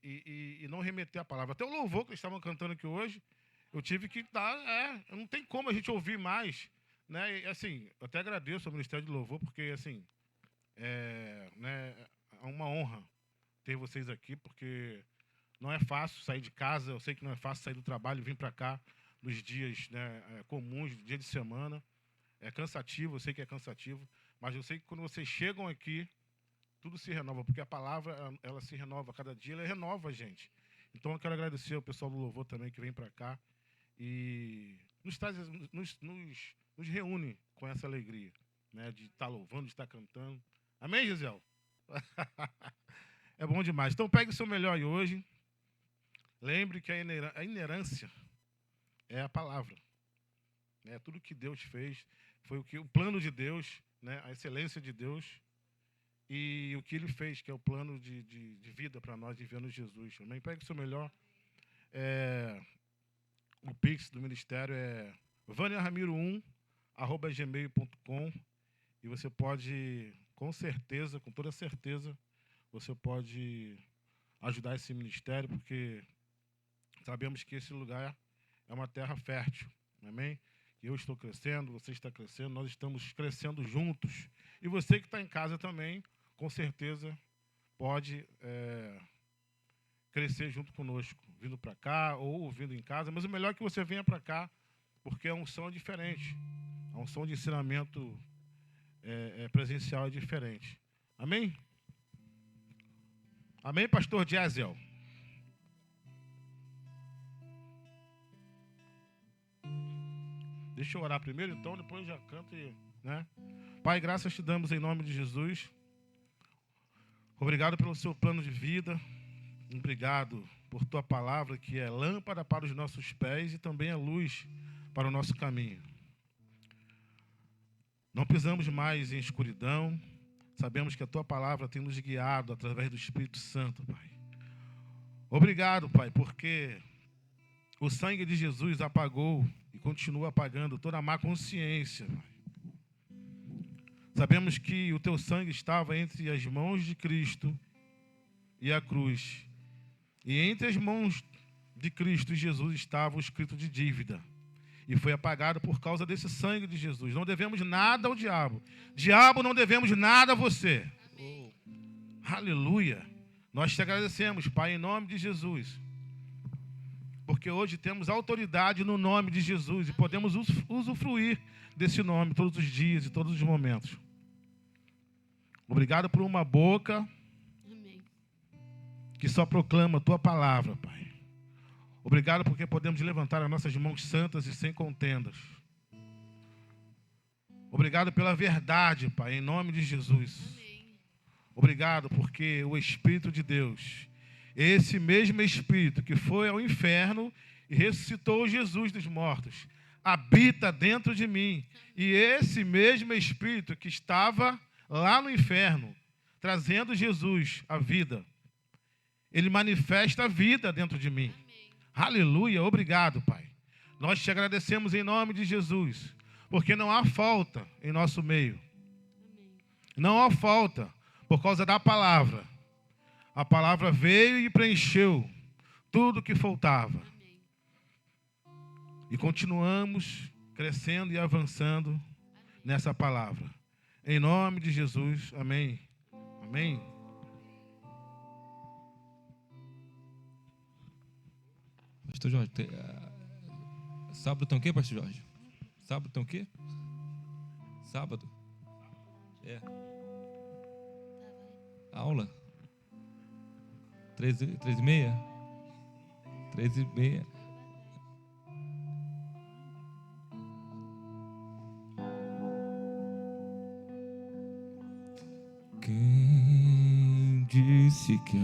e não remeter a palavra. Até o louvor que eles estavam cantando aqui hoje, eu tive que dar. Não tem como a gente ouvir mais. Né? E, assim, eu até agradeço ao Ministério de Louvor, porque assim, é uma honra ter vocês aqui, porque não é fácil sair de casa, eu sei que não é fácil sair do trabalho e vir para cá nos dias, né, comuns, dia de semana. É cansativo, eu sei que é cansativo, mas eu sei que quando vocês chegam aqui, tudo se renova, porque a palavra, ela se renova, cada dia ela renova a gente. Então eu quero agradecer ao pessoal do Louvor também que vem para cá e nos reúne com essa alegria, né, de estar louvando, de estar cantando. Amém, Gisele? É bom demais. Então pegue o seu melhor aí hoje. Lembre que a inerância é a palavra. É tudo que Deus fez, foi o plano de Deus, né, a excelência de Deus e o que Ele fez, que é o plano de vida para nós, vivendo Jesus. Amém? Pegue o seu melhor. O Pix do Ministério é vaniaramiro1@gmail.com e você pode, com certeza, com toda certeza, você pode ajudar esse ministério, porque sabemos que esse lugar é uma terra fértil. Amém? Eu estou crescendo, você está crescendo, nós estamos crescendo juntos. E você que está em casa também, com certeza, pode crescer junto conosco. vindo para cá ou ouvindo em casa, mas o melhor é que você venha para cá, porque a unção é diferente. A unção de ensinamento presencial é diferente. Amém? Amém, pastor Jésel? Deixa eu orar primeiro, então, depois já canto, né? Pai, graças te damos em nome de Jesus. Obrigado pelo seu plano de vida. Obrigado por tua palavra, que é lâmpada para os nossos pés e também é luz para o nosso caminho. Não pisamos mais em escuridão. Sabemos que a tua palavra tem nos guiado através do Espírito Santo, Pai. Obrigado, Pai, porque o sangue de Jesus apagou e continua apagando toda a má consciência, Pai. Sabemos que o teu sangue estava entre as mãos de Cristo e a cruz. E entre as mãos de Cristo e Jesus estava o escrito de dívida. E foi apagado por causa desse sangue de Jesus. Não devemos nada ao diabo. Diabo, não devemos nada a você. Amém. Aleluia. Nós te agradecemos, Pai, em nome de Jesus. Porque hoje temos autoridade no nome de Jesus e podemos usufruir desse nome todos os dias e todos os momentos. Obrigado por uma boca Amém. Que só proclama a tua palavra, Pai. Obrigado porque podemos levantar as nossas mãos santas e sem contendas. Obrigado pela verdade, Pai, em nome de Jesus. Amém. Obrigado porque o Espírito de Deus, esse mesmo Espírito que foi ao inferno e ressuscitou Jesus dos mortos, habita dentro de mim. E esse mesmo Espírito que estava lá no inferno, trazendo Jesus à vida, ele manifesta a vida dentro de mim. Amém. Aleluia, obrigado, Pai. Nós te agradecemos em nome de Jesus, porque não há falta em nosso meio. Amém. Não há falta por causa da palavra. A palavra veio e preencheu tudo o que faltava. Amém. E continuamos crescendo e avançando nessa palavra. Em nome de Jesus, amém. Amém. Pastor Jorge, sábado tem o quê, pastor Jorge? Sábado tem o quê? Sábado? Aula? 13h30? 13h30. Quem disse que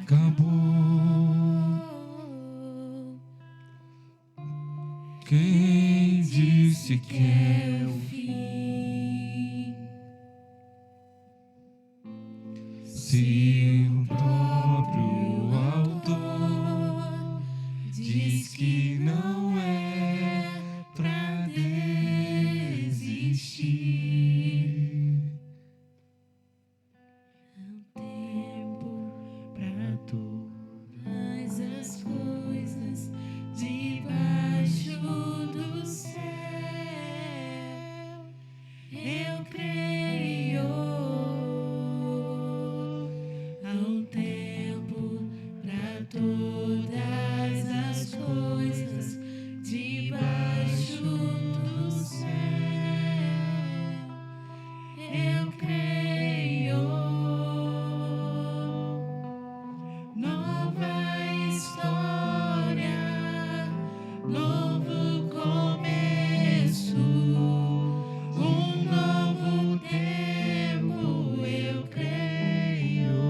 acabou? Quem disse que é o fim? Se o próprio autor diz que não é pra desistir. Tempo pra todas as coisas debaixo do céu. Eu creio. Há um tempo pra todas as coisas debaixo do céu. Eu creio. Nova história, novo começo, um novo tempo. Eu creio.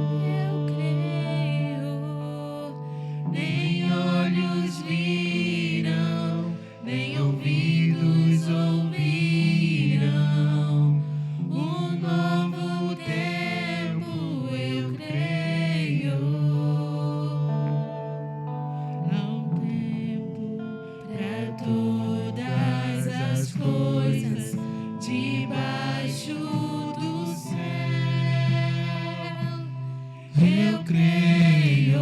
Nem olhos viram, nem ouvidos ouviram, um novo tempo. Eu creio. Há um tempo pra todas as coisas debaixo do céu. Eu creio.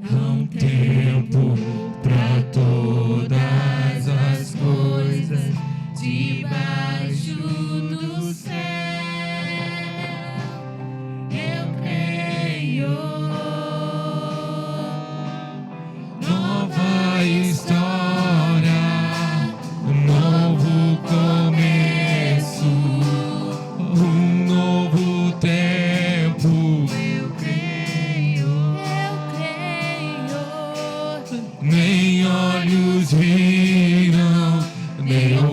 Há um tempo pra todas as coisas debaixo do céu. Eu creio.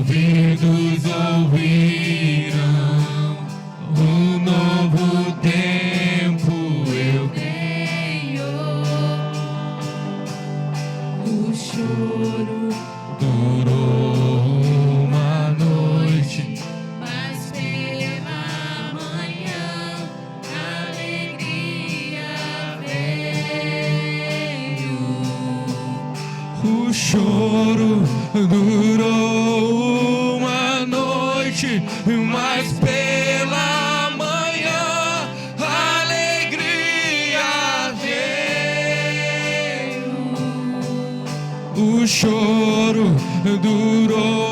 ouvidos ouviram um novo tempo eu Veio o choro, durou uma noite, mas pela manhã a alegria veio. o choro durou uma noite, mas pela manhã a alegria veio. O choro durou